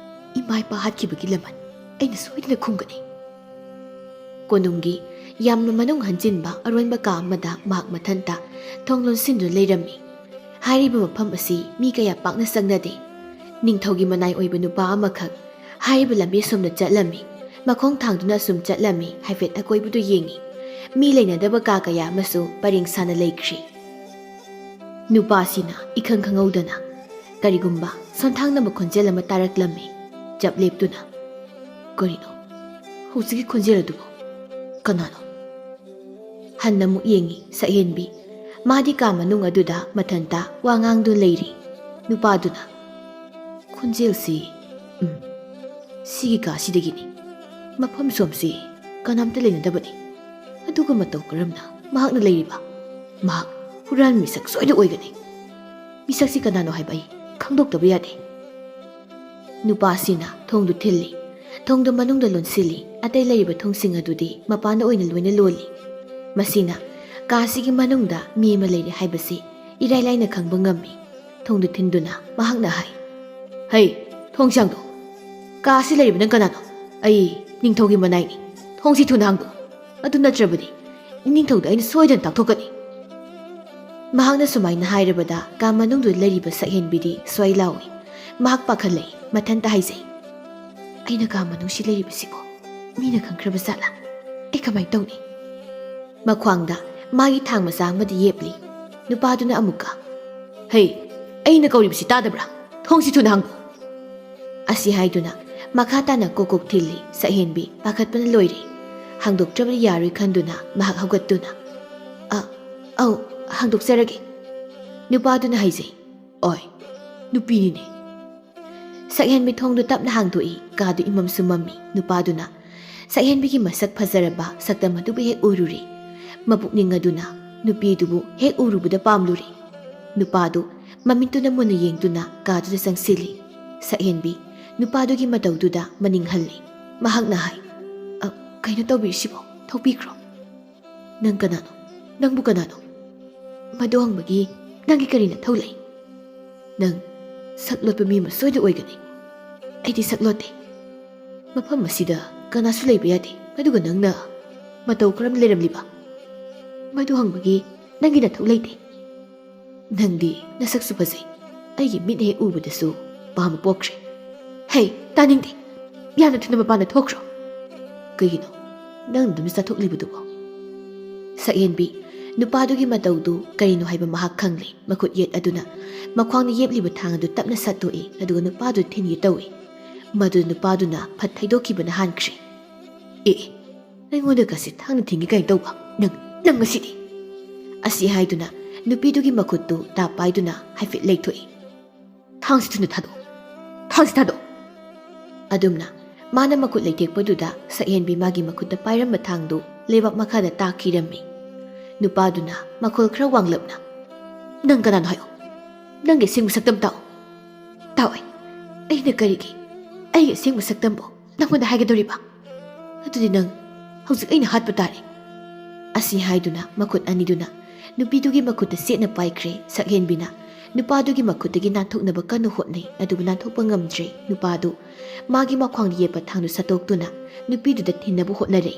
Speaker 1: ꯏꯃꯥ ꯏꯄꯥ ꯍꯥꯠꯈꯤꯕꯒꯤ ꯂꯃꯟ ꯑꯩꯅ ꯁꯣꯏꯗꯅ ꯈꯨꯝꯒꯅꯤ ꯀꯣꯅꯨꯡꯒꯤ ꯌꯥꯝꯅ ꯃꯅꯨꯡ ꯍꯟꯖꯤꯟꯕ ꯑꯔꯣꯟꯕ ꯀꯥ ꯑꯃꯗ ꯃꯍꯥꯛ ꯃꯊꯟꯇ ꯊꯣꯡ ꯂꯣꯟꯁꯤꯟꯗꯨꯅ ꯂꯩꯔꯝꯃꯤ ꯍꯥꯏꯔꯤꯕ ꯃꯐꯝ ꯑꯁꯤ ꯃꯤ ꯀꯌꯥ ꯄꯥꯛꯅ ꯆꯪꯅꯗꯦ ꯅꯤꯡꯊꯧꯒꯤ ꯃꯅꯥꯏ ꯑꯣꯏꯕ ꯅꯨꯄꯥ ꯑꯃꯈꯛ ꯍꯥꯏꯔꯤꯕ ꯂꯝꯕꯤ ꯑꯁꯣꯝꯗ ꯆꯠꯂꯝꯃꯤ ꯃꯈꯣꯡ ꯊꯥꯡꯗꯨꯅ ꯑꯁꯨꯝ ꯆꯠꯂꯝꯃꯤ ꯍꯥꯏꯐꯦꯠ ꯑꯀꯣꯏꯕꯗꯨ ꯌꯦꯡꯉꯤ ꯃꯤ ꯂꯩꯅꯗꯕ ꯀꯥ ꯀꯌꯥ ꯑꯃꯁꯨ ꯄꯔꯦꯡ ꯁꯥꯅ ꯂꯩꯈ꯭ꯔꯤ ꯅꯨꯄꯥꯁꯤꯅ ꯏꯈꯪ ꯈꯪꯍꯧꯗꯅ ꯀꯔꯤꯒꯨꯝꯕ ꯁꯣꯟꯊꯥꯡꯅꯕ ꯈꯣꯟꯖꯦꯜ ꯑꯃ ꯇꯥꯔꯛꯂꯝꯃꯤ ꯆꯞ ꯂꯦꯞꯇꯨꯅ ꯀꯔꯤꯅꯣ ꯍꯧꯖꯤꯛꯀꯤ ꯈꯣꯟꯖꯦꯜ ꯑꯗꯨꯕꯨ ꯀꯅꯥꯅꯣ ꯍꯟꯅ ꯑꯃꯨꯛ ꯌꯦꯡꯉꯤ ꯁꯛꯍꯦꯟꯕꯤ ꯃꯥꯗꯤ ꯀꯥ ꯃꯅꯨꯡ ꯑꯗꯨꯗ ꯃꯊꯟꯇ ꯋꯥ ꯉꯥꯡꯗꯨꯅ ꯂꯩꯔꯤ ꯅꯨꯄꯥꯗꯨꯅ ꯈꯣꯟꯖꯦꯜꯁꯤ ꯁꯤꯒꯤ ꯀꯥꯁꯤꯗꯒꯤꯅꯤ ꯃꯐꯝ ꯁꯣꯝꯁꯤ ꯀꯅꯥꯝꯇ ꯂꯩꯅꯗꯕꯅꯤ ꯑꯗꯨꯒ ꯃꯇꯧ ꯀꯔꯝꯅ ꯃꯍꯥꯛꯅ ꯂꯩꯔꯤꯕ ꯃꯍꯥꯛ ꯍꯨꯔꯥꯟ ꯃꯤꯁꯛ ꯁꯣꯏꯗ ꯑꯣꯏꯒꯅꯤ ꯃꯤꯁꯛꯁꯤ ꯀꯅꯥꯅꯣ ꯍꯥꯏꯕ ꯑꯩ ꯈꯪꯗꯣꯛꯇꯕ ꯌꯥꯗꯦ ꯅꯨꯄꯥꯁꯤꯅ ꯊꯣꯡꯗꯨ ꯊꯤꯜꯂꯤ ꯊꯣꯡꯗꯨ ꯃꯅꯨꯡꯗ ꯂꯣꯟꯁꯤꯜꯂꯤ ꯑꯇꯩ ꯂꯩꯔꯤꯕ ꯊꯣꯡꯁꯤꯡ ꯑꯗꯨꯗꯤ ꯃꯄꯥꯟꯗ ꯑꯣꯏꯅ ꯂꯣꯏꯅ ꯂꯣꯜꯂꯤ ꯃꯁꯤꯅ ꯀꯥꯁꯤꯒꯤ ꯃꯅꯨꯡꯗ ꯃꯤ ꯑꯃ ꯂꯩꯔꯦ ꯍꯥꯏꯕꯁꯤ ꯏꯔꯥꯏ ꯂꯥꯏꯅ ꯈꯪꯕ ꯉꯝꯃꯤ ꯊꯣꯡꯗꯨ ꯊꯤꯟꯗꯨꯅ ꯃꯍꯥꯛꯅ ꯍꯥꯏ ꯍꯩ ꯊꯣꯡꯁꯥꯡꯗꯣ ꯀꯥꯁꯤ ꯂꯩꯔꯤꯕ ꯅꯪ ꯀꯅꯥꯅꯣ ꯑꯩ ꯅꯤꯡꯊꯧꯒꯤ ꯃꯅꯥꯏꯅꯤ ꯊꯣꯡꯁꯤ ꯊꯨꯅ ꯍꯥꯡꯗꯣ ꯑꯗꯨ ꯅꯠꯇ꯭ꯔꯕꯗꯤ ꯅꯤꯡꯊꯧꯗ ꯑꯩꯅ ꯁꯣꯏꯗꯅ ꯇꯥꯛꯊꯣꯛꯀꯅꯤ ꯃꯍꯥꯛꯅ ꯁꯨꯃꯥꯏꯅ ꯍꯥꯏꯔꯕꯗ ꯀꯥ ꯃꯅꯨꯡꯗꯨꯗ ꯂꯩꯔꯤꯕ ꯁꯛꯍꯦꯟꯕꯤꯗꯤ ꯁ꯭ꯋꯥꯏ ꯂꯥꯎꯏ ꯃꯍꯥꯛ ꯄꯥꯈꯠꯂꯛꯏ ꯃꯊꯟꯇ ꯍꯥꯏꯖꯩ ꯑꯩꯅ ꯀꯥ ꯃꯅꯨꯡꯁꯤ ꯂꯩꯔꯤꯕꯁꯤꯕꯨ ꯃꯤꯅ ꯈꯪꯈ꯭ꯔꯕ ꯖꯥꯠꯂꯥ ꯑꯩ ꯀꯃꯥꯏꯅ ꯇꯧꯅꯤ ꯃꯈ꯭ꯋꯥꯡꯗ ꯃꯥꯒꯤ ꯊꯥꯡ ꯃꯆꯥ ꯑꯃꯗꯤ ꯌꯦꯞꯂꯤ ꯅꯨꯄꯥꯗꯨꯅ ꯑꯃꯨꯛꯀ ꯍꯩ ꯑꯩꯅ ꯀꯧꯔꯤꯕꯁꯤ ꯇꯥꯗꯕ꯭ꯔꯥ ꯊꯣꯡꯁꯤ ꯊꯨꯅ ꯍꯥꯡꯗꯣ ꯑꯁꯤ ꯍꯥꯏꯗꯨꯅ ꯃꯈꯥ ꯇꯥꯅ ꯀꯣꯛ ꯊꯤꯜꯂꯤ ꯁꯛꯍꯦꯟꯕꯤ ꯄꯥꯈꯠꯄꯅ ꯂꯣꯏꯔꯦ ꯍꯥꯡꯗꯣꯛꯇ꯭ꯔꯕꯗꯤ ꯌꯥꯔꯣꯏ ꯈꯟꯗꯨꯅ ꯃꯍꯥꯛ ꯍꯧꯒꯠꯇꯨꯅ ꯑꯧ ꯍꯥꯡꯗꯣꯛꯆꯔꯒꯦ ꯅꯨꯄꯥꯗꯨꯅ ꯍꯥꯏꯖꯩ ꯑꯣꯏ ꯅꯨꯄꯤꯅꯤꯅꯦ ꯁꯛꯍꯦꯟꯕꯤ ꯊꯣꯡꯗꯨ ꯇꯞꯅ ꯍꯥꯡꯗꯣꯛꯏ ꯀꯥꯗꯨ ꯏꯃꯝꯁꯨ ꯃꯝꯃꯤ ꯅꯨꯄꯥꯗꯨꯅ ꯁꯛꯍꯦꯟꯕꯤꯒꯤ ꯃꯁꯛ ꯐꯖꯔꯕ ꯁꯛꯇꯝ ꯑꯗꯨꯕꯨ ꯍꯦꯛ ꯎꯔꯨꯔꯤ ꯃꯄꯨꯛꯅꯤꯡ ꯑꯗꯨꯅ ꯅꯨꯄꯤꯗꯨꯕు ꯍꯦꯛ ꯎꯔꯨꯕꯗ ꯄꯥꯝꯂꯨꯔꯤ ꯅꯨꯄꯥꯗꯨ ꯃꯃꯤꯠꯇꯨꯅ ꯃꯨꯟꯅ ꯌꯦꯡꯗꯨꯅ ꯀꯥꯗꯨꯗ ꯆꯪꯁꯤꯜꯂꯤ ꯁꯛꯍꯦꯟꯕꯤ ꯅꯨꯄꯥꯗꯨꯒꯤ ꯃꯇꯧꯗꯨꯗ ꯃꯅꯤꯡ ꯍꯜꯂꯤ ꯃꯍꯥꯛꯅ ꯍꯥꯏ ꯀꯩꯅꯣ ꯇꯧꯕꯤꯔꯤꯁꯤꯕꯣ ꯊꯣꯛꯄꯤꯈ꯭ꯔꯣ ꯅꯪ ꯀꯅꯥꯅꯣ ꯅꯪꯕꯨ ꯀꯅꯥꯅꯣ ꯃꯗꯨ ꯍꯪꯕꯒꯤ ꯅꯪꯒꯤ ꯀꯔꯤ ꯅꯊꯧ ꯂꯩ ꯅꯪ ꯁꯛ ꯂꯣꯠꯄ ꯃꯤ ꯑꯃ ꯁꯣꯏꯗ ꯑꯣꯏꯒꯅꯤ ꯑꯩꯗꯤ ꯁꯛ ꯂꯣꯠꯇꯦ ꯃꯐꯝ ꯑꯁꯤꯗ ꯀꯅꯥꯁꯨ ꯂꯩꯕ ꯌꯥꯗꯦ ꯑꯗꯨꯒ ꯅꯪꯅ ꯃꯇꯧ ꯀꯔꯝ ꯂꯩꯔꯝꯂꯤꯕ ꯃꯗꯨ ꯍꯪꯕꯒꯤ ꯅꯪꯒꯤ ꯅꯊꯧ ꯂꯩꯇꯦ ꯅꯪꯗꯤ ꯅꯁꯛꯁꯨ ꯐꯖꯩ ꯑꯩꯒꯤ ꯃꯤꯠ ꯍꯦꯛ ꯎꯕꯗꯁꯨ ꯄꯥꯝꯕ ꯄꯣꯛꯈ꯭ꯔꯦ Hey, taning di. Yana thuna mapana thokro. Kayino, nang dumi sa thoklibudubo. Sa Ianbi, nupadugi matawdu karino haiba mahak khangli makut yet aduna makhwang ni yebliba thang adu tapna satoi aduga nupadu thingi tawi madu nupadu na phat thaidoki bana hankri aingoda kasi thang na thingi kai tawba nang ngasidi asi haiduna nupidugi makuttu ta paiduna haifit leithoi thangsi thuna thado adumna mana makut leitekpaduda sa Ianbi magi makutta pairamba thangdu lebak makada takirami nupaduna makol khra wanglapna nang kanan hayo nang ge sing saktam tawai ai na karigi ai ge sing saktam bo nang manda haiga doriba atudi nang hauzik ai na hat patari asi haiduna makut aniduna nupidugi makutta setna paikre sakhen bina nupadugi makutagi nathoknaba kanu hotnai adubu nathokpa ngamdre nupadu magi makhwang yepa thangnu satoktuna nupiduda thinnabu hotnare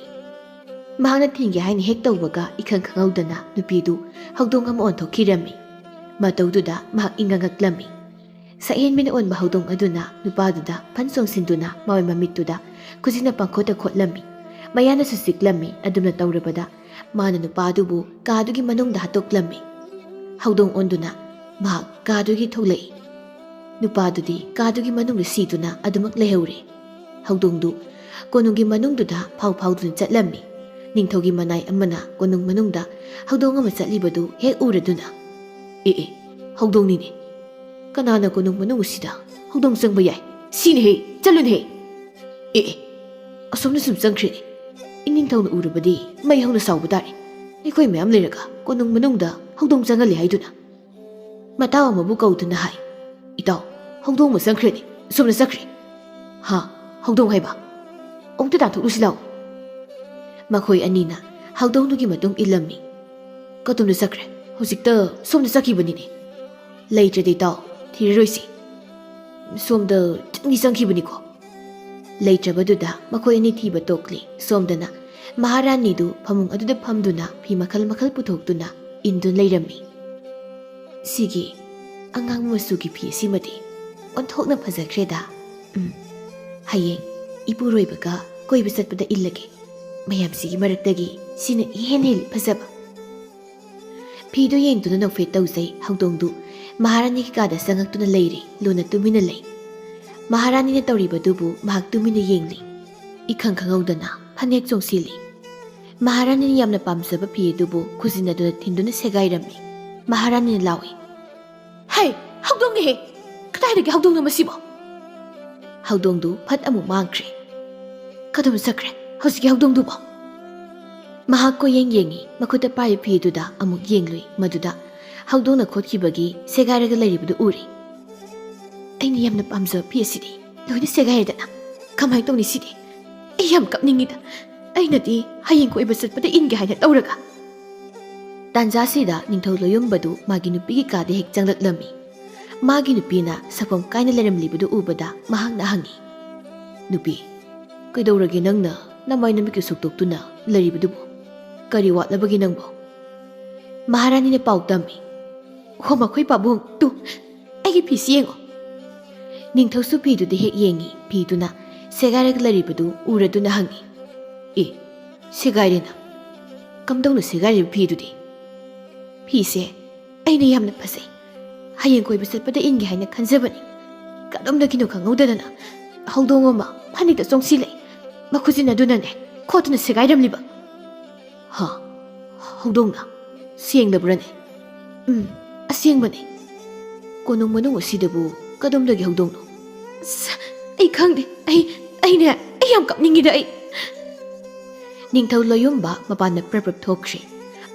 Speaker 1: mahana thingi haini hek tawbaga ikhang khangaudana nupidu hawdong ama onthokirami matawduda mahak ingangaklami sa Ianbina on mahawdong aduna nupaduda pansong sinduna mawi mamittuda kuzina pangkhota khotlami mayana susiklami adumna tawrabada mana nupadubu kadugi manungda hatoklami hawdong onduna mahak kadugi tholai nupadudi kadugi manungda siduna adumak lehawre hawdongdu konunggi manungduda phawduna chatlami ningthogi manai amana konung manungda hawdong ama chatlibadu hek uraduna hawdong nini kanana konung manung sida hawdong changba yai sine he chalun he asomna sum changkhre iningthawna urabadi mai hawna sawba tare nikoi mayam leraga konung manungda hawdong changali haiduna mataw amabu kauduna hai itaw hawdong ma changkhre ni somna chakre ha hawdong haiba ongta da thoklu silaw makhoi anina hawdongdugi matung ilami katumna sakre hojikta somna sakibani ni leitradi taw thiriroisi somda changi sangkhibani ko leitrabaduda makhoi ani thiba tokli somdana maharani du phamung aduda phamduna phi makhal puthokduna indun leirami sigi angang masugi phi simadi onthokna phajakreda hayeng ipuroibaga koiba satpada illage mayam sigi maraktagi sina ihenhel phajaba phido yengtuna nokfe tawsai hawdongdu maharani ki kada sangaktuna leiri lona tumina lei maharani na tawribadubu mahak tumina yengli ikhang khangaudana phanek chongsili maharani ni yamna pamsaba phidubu khuzina duna thinduna segairami maharani na lawi hai hawdong ni he kadaidagi hawdong na masibo hawdongdu phat amu mangkre kadum sakre hausi hawdongdu ba mahak ko yengi makuta pai phiduda amuk yenglui maduda hawdongna khotkibagi segairaga leiribadu uri aini yamna pamza phi asidi loina segaidana kamai tongni sidi yam kapningida ainadi hayeng ko ibasatpada inge haina tawraga tanja sida ningthau loyumbadu magi nupigi kade hek changlatlami magi nupina sapam kaina leramlibadu ubada mahangna hangi nupi kaidawrage nangna namai namiki suktoktuna laribadubo kari watlabagi nangbo maharani ne pautami homa khoi pabung tu agi phisi yengo ningthau su phi du de hek yengi phi tuna segairag laribadu uraduna hangi segairena kamdongna segaire phi du di phi se aina yamna phasai hayeng koi basatpada inge haina khanjabani kadomda kino khangaudana hawdong ama phani da chongsi lei makhujina dunane khotuna segairamliba ha hawdongna siengdabrane asiengbane konong manung asidabu kadomdagi hawdongno ai khangde ai yam kapningida ai ningthau loyumba mapana prep thokre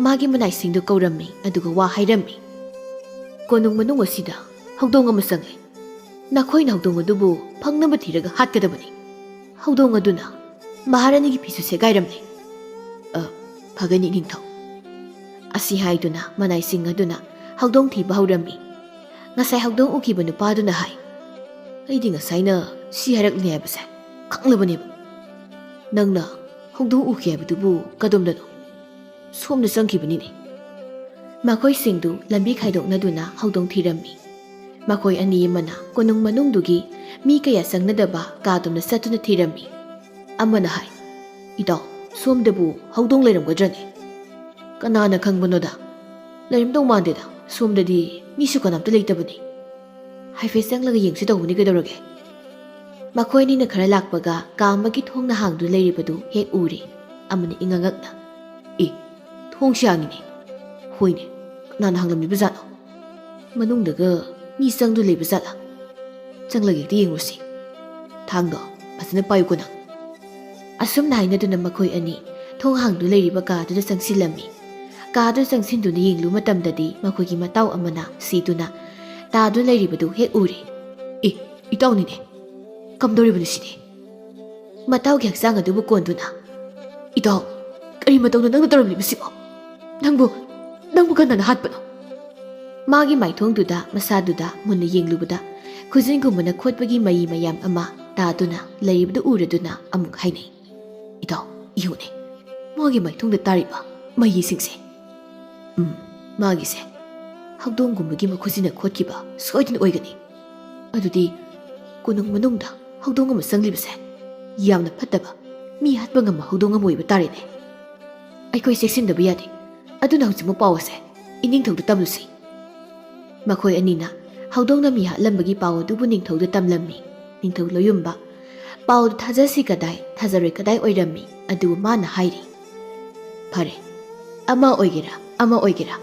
Speaker 1: magi manai singdu kaurammi aduga wa hairammi konong manung asida hawdong ama sangai nakhoi na hawdong adubu phangnaba thiraga hatkadabani hawdong aduna maharani gi pisu segairamni phagani ningthau asi haiduna manai sing aduna hawdong thiba hawrammi ngasai hawdong ukiba nupaduna hai aidi ngasaina si harakni haibase khanglabani nangna hawdong uki haibadubu kadomdano somna changkhibani ni makhoi singdu lambi khaidoknaduna hawdong thirammi ꯃꯈꯣꯏ ꯑꯅꯤ ꯑꯃꯅ ꯀꯣꯅꯨꯡ ꯃꯅꯨꯡꯗꯨꯒꯤ ꯃꯤ ꯀꯌꯥ ꯆꯪꯅꯗꯕ ꯀꯥꯗꯨꯝꯅ ꯆꯠꯇꯨꯅ ꯊꯤꯔꯝꯃꯤ꯫ ꯑꯃꯅ ꯍꯥꯏ, "ꯏꯇꯥꯎ, ꯁꯣꯝꯗꯕꯨ ꯍꯧꯗꯣꯡ ꯂꯩꯔꯝꯒꯗ꯭ꯔꯅꯦ?" "ꯀꯅꯥꯅ ꯈꯪꯕꯅꯣꯗ? ꯂꯩꯔꯝꯗꯧ ꯃꯥꯟꯗꯦꯗ, ꯁꯣꯝꯗꯗꯤ ꯃꯤꯁꯨ ꯀꯅꯥꯝꯇ ꯂꯩꯇꯕꯅꯤ꯫ ꯍꯥꯏꯐꯦꯠ ꯆꯪꯂꯒ ꯌꯦꯡꯁꯤ ꯇꯧꯕꯅꯤ, ꯀꯩꯗꯧꯔꯒꯦ?" ꯃꯈꯣꯏ ꯑꯅꯤꯅ ꯈꯔ ꯂꯥꯛꯄꯒ ꯀꯥ ꯑꯃꯒꯤ ꯊꯣꯡꯅ ꯍꯥꯡꯗꯨꯅ ꯂꯩꯔꯤꯕꯗꯨ ꯍꯦꯛ ꯎꯔꯦ꯫ ꯑꯃꯅ ꯏꯉꯛꯉꯛꯅ, "ꯑꯦ, ꯊꯣꯡꯁꯤ ꯍꯥꯡꯉꯤꯅꯦ꯫ ꯍꯣꯏꯅꯦ, ꯀꯅꯥꯅ ꯍꯥꯡꯂꯝꯂꯤꯕ ꯖꯥꯠꯅꯣ? ꯃꯅꯨꯡꯗꯒ ꯃꯤ ꯆꯪꯗꯨꯅ ꯂꯩꯕ ꯖꯥꯠꯂꯥ? ꯆꯪꯂꯒ ꯍꯦꯛꯇ ꯌꯦꯡꯂꯨꯁꯤ꯫ ꯊꯥꯡꯗꯣ ꯐꯖꯅ ꯄꯥꯏꯌꯨꯀꯣ ꯅꯪ." ꯑꯁꯨꯝꯅ ꯍꯥꯏꯅꯗꯨꯅ ꯃꯈꯣꯏ ꯑꯅꯤ ꯊꯣꯡ ꯍꯥꯡꯗꯨꯅ ꯂꯩꯔꯤꯕ ꯀꯥꯗꯨꯗ ꯆꯪꯁꯤꯜꯂꯝꯃꯤ꯫ ꯀꯥꯗꯨꯗ ꯆꯪꯁꯤꯟꯗꯨꯅ ꯌꯦꯡꯂꯨ ꯃꯇꯝꯗꯗꯤ ꯃꯈꯣꯏꯒꯤ ꯃꯇꯥꯎ ꯑꯃꯅ ꯁꯤꯗꯨꯅ ꯇꯥꯗꯨꯅ ꯂꯩꯔꯤꯕꯗꯨ ꯍꯦꯛ ꯎꯔꯦ꯫ "ꯑꯦ, ꯏꯇꯥꯎꯅꯤꯅꯦ, ꯀꯝꯗꯧꯔꯤꯕꯅꯣ ꯁꯤꯗꯤ?" ꯃꯇꯥꯎꯒꯤ ꯍꯛꯆꯥꯡ ꯑꯗꯨꯕꯨ ꯀꯣꯟꯗꯨꯅ, "ꯏꯇꯥꯎ, ꯀꯔꯤ ꯃꯇꯧꯅꯣ ꯅꯪꯅ ꯇꯧꯔꯝꯂꯤꯕꯁꯤꯕꯣ? ꯅꯪꯕꯨ ꯀꯅꯥꯅ ꯍꯥꯠꯄꯅꯣ?" ꯃꯥꯒꯤ ꯃꯥꯏꯊꯣꯡꯗꯨꯗ ꯃꯁꯥꯗꯨꯗ ꯃꯨꯟꯅ ꯌꯦꯡꯂꯨꯕꯗ ꯈꯨꯖꯤꯟꯒꯨꯝꯕꯅ ꯈꯣꯠꯄꯒꯤ ꯃꯌꯤ ꯃꯌꯥꯝ ꯑꯃ ꯇꯥꯗꯨꯅ ꯂꯩꯔꯤꯕꯗꯨ ꯎꯔꯗꯨꯅ ꯑꯃꯨꯛ ꯍꯥꯏꯅꯩ, "ꯏꯇꯥꯎ, ꯏꯌꯨꯅꯦ, ꯃꯥꯒꯤ ꯃꯥꯏꯊꯣꯡꯗ ꯇꯥꯔꯤꯕ ꯃꯌꯤꯁꯤꯡꯁꯦ. ꯃꯥꯒꯤꯁꯦ ꯍꯧꯗꯣꯡꯒꯨꯝꯕꯒꯤ ꯃꯈꯨꯠꯁꯤꯅ ꯈꯣꯠꯈꯤꯕ ꯁꯣꯏꯗꯅ ꯑꯣꯏꯒꯅꯤ꯫ ꯑꯗꯨꯗꯤ ꯀꯣꯅꯨꯡ ꯃꯅꯨꯡꯗ ꯍꯧꯗꯣꯡ ꯑꯃ ꯆꯪꯂꯤꯕꯁꯦ ꯌꯥꯝꯅ ꯐꯠꯇꯕ, ꯃꯤ ꯍꯥꯠꯄ ꯉꯝꯕ ꯍꯧꯗꯣꯡ ꯑꯃ ꯑꯣꯏꯕ ꯇꯥꯔꯦꯅꯦ꯫ ꯑꯩꯈꯣꯏ ꯆꯦꯛꯁꯤꯟꯗꯕ ꯌꯥꯗꯦ, ꯑꯗꯨꯅ ꯍꯧꯖꯤꯛꯃꯛ ꯄꯥꯎ ꯑꯁꯦ ꯏꯅꯤꯡꯊꯧꯗ ꯇꯝꯂꯨꯁꯤ." ꯃꯈꯣꯏ ꯑꯅꯤꯅ ꯍꯧꯗꯣꯡꯅ ꯃꯤ ꯍꯥꯠꯂꯝꯕꯒꯤ ꯄꯥꯎ ꯑꯗꯨꯕꯨ ꯅꯤꯡꯊꯧꯗ ꯇꯝꯂꯝꯃꯤ꯫ ꯅꯤꯡꯊꯧ ꯂꯣꯌꯨꯝꯕ ꯄꯥꯎꯗꯨ ꯊꯥꯖꯁꯤ ꯀꯗꯥꯏ ꯊꯥꯖꯔꯣꯏ ꯀꯗꯥꯏ ꯑꯣꯏꯔꯝꯃꯤ꯫ ꯑꯗꯨꯕꯨ ꯃꯥꯅ ꯍꯥꯏꯔꯤ, "ꯐꯔꯦ, ꯑꯃ ꯑꯣꯏꯒꯦꯔꯥ ꯑꯃ ꯑꯣꯏꯒꯦꯔꯥ,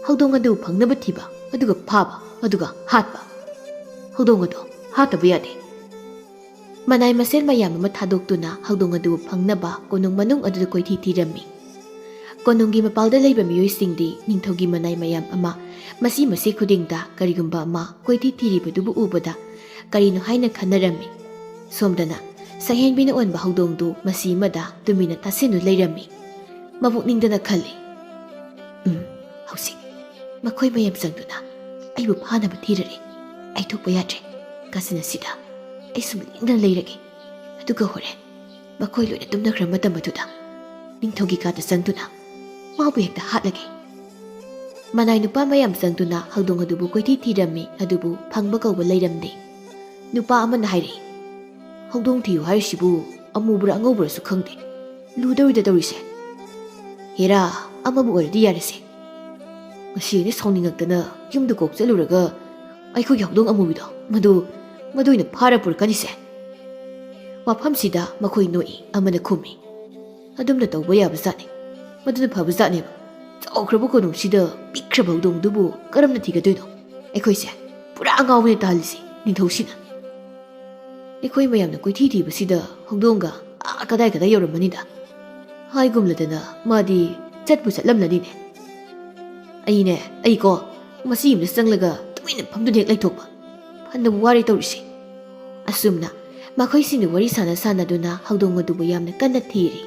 Speaker 1: ꯍꯧꯗꯣꯡ ꯑꯗꯨ ꯐꯪꯅꯕ ꯊꯤꯕ, ꯑꯗꯨꯒ ꯐꯥꯕ, ꯑꯗꯨꯒ ꯍꯥꯠꯄ. ꯍꯧꯗꯣꯡ ꯑꯗꯨ ꯍꯥꯠꯇꯕ ꯌꯥꯗꯦ." ꯃꯅꯥꯏ ꯃꯁꯦꯟ ꯃꯌꯥꯝ ꯑꯃ ꯊꯥꯗꯣꯛꯇꯨꯅ ꯍꯧꯗꯣꯡ ꯑꯗꯨ ꯐꯪꯅꯕ ꯀꯣꯅꯨꯡ ꯃꯅꯨꯡ ꯑꯗꯨꯗ ꯀꯣꯏꯊꯤ ꯊꯤꯔꯝꯃꯤ꯫ ꯀꯣꯅꯨꯡꯒꯤ ꯃꯄꯥꯜꯗ ꯂꯩꯕ ꯃꯤꯑꯣꯏꯁꯤꯡꯗꯤ ꯅꯤꯡꯊꯧꯒꯤ ꯃꯅꯥꯏ ꯃꯌꯥꯝ ꯑꯃ ꯃꯁꯤ ꯈꯨꯗꯤꯡꯗ ꯀꯔꯤꯒꯨꯝꯕ ꯑꯃ ꯀꯣꯏꯊꯤ ꯊꯤꯔꯤꯕꯗꯨꯕꯨ ꯎꯕꯗ ꯀꯔꯤꯅꯣ ꯍꯥꯏꯅ ꯈꯟꯅꯔꯝꯃꯤ꯫ ꯁꯣꯝꯗꯅ ꯁꯛꯍꯦꯟꯕꯤꯅ ꯑꯣꯟꯕ ꯍꯧꯗꯣꯡꯗꯨ ꯃꯁꯤ ꯑꯃꯗ ꯇꯨꯃꯤꯟꯅ ꯇꯥꯁꯤꯟꯗꯨ ꯂꯩꯔꯝꯃꯤ꯫ ꯃꯕꯨꯛꯅꯤꯡꯗꯅ ꯈꯜꯂꯤ, "ꯍꯧꯖꯤꯛ ꯃꯈꯣꯏ ꯃꯌꯥꯝ ꯆꯪꯗꯨꯅ ꯑꯩꯕꯨ ꯐꯥꯅꯕ ꯊꯤꯔꯔꯦ. ꯑꯩ ꯊꯣꯛꯄ ꯌꯥꯗ꯭ꯔꯦ. ꯀꯥꯁꯤꯟ ꯑꯁꯤꯗ ꯑꯩ ꯁꯨꯝ ꯂꯦꯡꯗꯅ ꯂꯩꯔꯒꯦ. ꯑꯗꯨꯒ ꯍꯣꯔꯦꯟ ꯃꯈꯣꯏ ꯂꯣꯏꯅ ꯇꯨꯝꯅꯈ꯭ꯔ ꯃꯇꯝ ꯑꯗꯨꯗ ꯅꯤꯡꯊꯧꯒꯤ ꯀꯥꯗ ꯆꯪꯗꯨꯅ ꯃꯥꯕꯨ ꯍꯦꯛꯇ ꯍꯥꯠꯂꯒꯦ." ꯃꯅꯥꯏ ꯅꯨꯄꯥ ꯃꯌꯥꯝ ꯆꯪꯗꯨꯅ ꯍꯧꯗꯣꯡ ꯑꯗꯨꯕꯨ ꯀꯣꯏꯊꯤ ꯊꯤꯔꯝꯃꯤ, ꯑꯗꯨꯕꯨ ꯐꯪꯕ ꯀꯧꯕ ꯂꯩꯔꯝꯗꯦ꯫ ꯅꯨꯄꯥ ꯑꯃꯅ ꯍꯥꯏꯔꯛꯏ, "ꯍꯧꯗꯣꯡ ꯊꯤꯌꯨ ꯍꯥꯏꯔꯤꯁꯤꯕꯨ ꯑꯃꯨꯕ꯭ꯔꯥ ꯑꯉꯧꯕ꯭ꯔꯥꯁꯨ ꯈꯪꯗꯦ. ꯂꯨꯗꯧꯔꯤꯗ ꯇꯧꯔꯤꯁꯦ. ꯍꯦꯔꯥ, ꯑꯃꯕꯨ ꯑꯣꯏꯔꯗꯤ ꯌꯥꯔꯁꯦ. ꯉꯁꯤ ꯑꯩꯅ ꯁꯥꯎꯅꯤꯡꯉꯛꯇꯅ ꯌꯨꯝꯗ ꯀꯣꯛ ꯆꯠꯂꯨꯔꯒ ꯑꯩꯈꯣꯏꯒꯤ ꯍꯧꯗꯣꯡ ꯑꯃꯨꯕꯤꯗꯣ ꯃꯗꯨ ꯑꯣꯏꯅ ꯐꯥꯔ ꯄꯨꯔꯛꯀꯅꯤꯁꯦ." ꯋꯥꯐꯝꯁꯤꯗ ꯃꯈꯣꯏ ꯅꯣꯛꯏ꯫ ꯑꯃꯅ ꯈꯨꯝꯃꯤ, "ꯑꯗꯨꯝꯅ ꯇꯧꯕ ꯌꯥꯕ ꯖꯥꯠꯅꯤ. ꯃꯗꯨꯅ ꯐꯕ ꯖꯥꯠꯅꯦꯕ. ꯆꯥꯎꯈ꯭ꯔꯕ ꯀꯣꯅꯨꯡꯁꯤꯗ ꯄꯤꯛꯈ꯭ꯔꯕ ꯍꯧꯗꯣꯡꯗꯨꯕꯨ ꯀꯔꯝꯅ ꯊꯤꯒꯗꯣꯏꯅꯣ? ꯑꯩꯈꯣꯏꯁꯦ ꯄꯨꯔꯥ ꯑꯉꯥꯎꯕꯅꯦ ꯇꯥꯍꯜꯂꯤꯁꯤ ꯅꯤꯡꯊꯧꯁꯤꯅ. ꯑꯩꯈꯣꯏ ꯃꯌꯥꯝꯅ ꯀꯣꯏꯊꯤ ꯊꯤꯕꯁꯤꯗ ꯍꯧꯗꯣꯡꯒ ꯀꯗꯥꯏ ꯌꯧꯔꯝꯃꯅꯤꯗ. ꯍꯥꯏꯒꯨꯝꯂꯗꯅ ꯃꯥꯗꯤ ꯆꯠꯄꯨ ꯆꯠꯂꯝꯂꯅꯤꯅꯦ. ꯑꯩꯀꯣ ꯃꯁꯤ ꯌꯨꯝꯗ ꯆꯪꯂꯒ ꯇꯨꯃꯤꯟꯅ ꯐꯝꯗꯨꯅ ꯍꯦꯛ ꯂꯩꯊꯣꯛꯄ. ꯐꯟꯅꯕꯨ ꯋꯥꯔꯤ ꯇꯧꯔꯤꯁꯤ." ꯑꯁꯨꯝꯅ ꯃꯈꯣꯏꯁꯤꯡꯅ ꯋꯥꯔꯤ ꯁꯥꯟꯅꯗꯨꯅ ꯍꯧꯗꯣꯡ ꯑꯗꯨꯕꯨ ꯌꯥꯝꯅ ꯀꯟꯅ ꯊꯤꯔꯤ꯫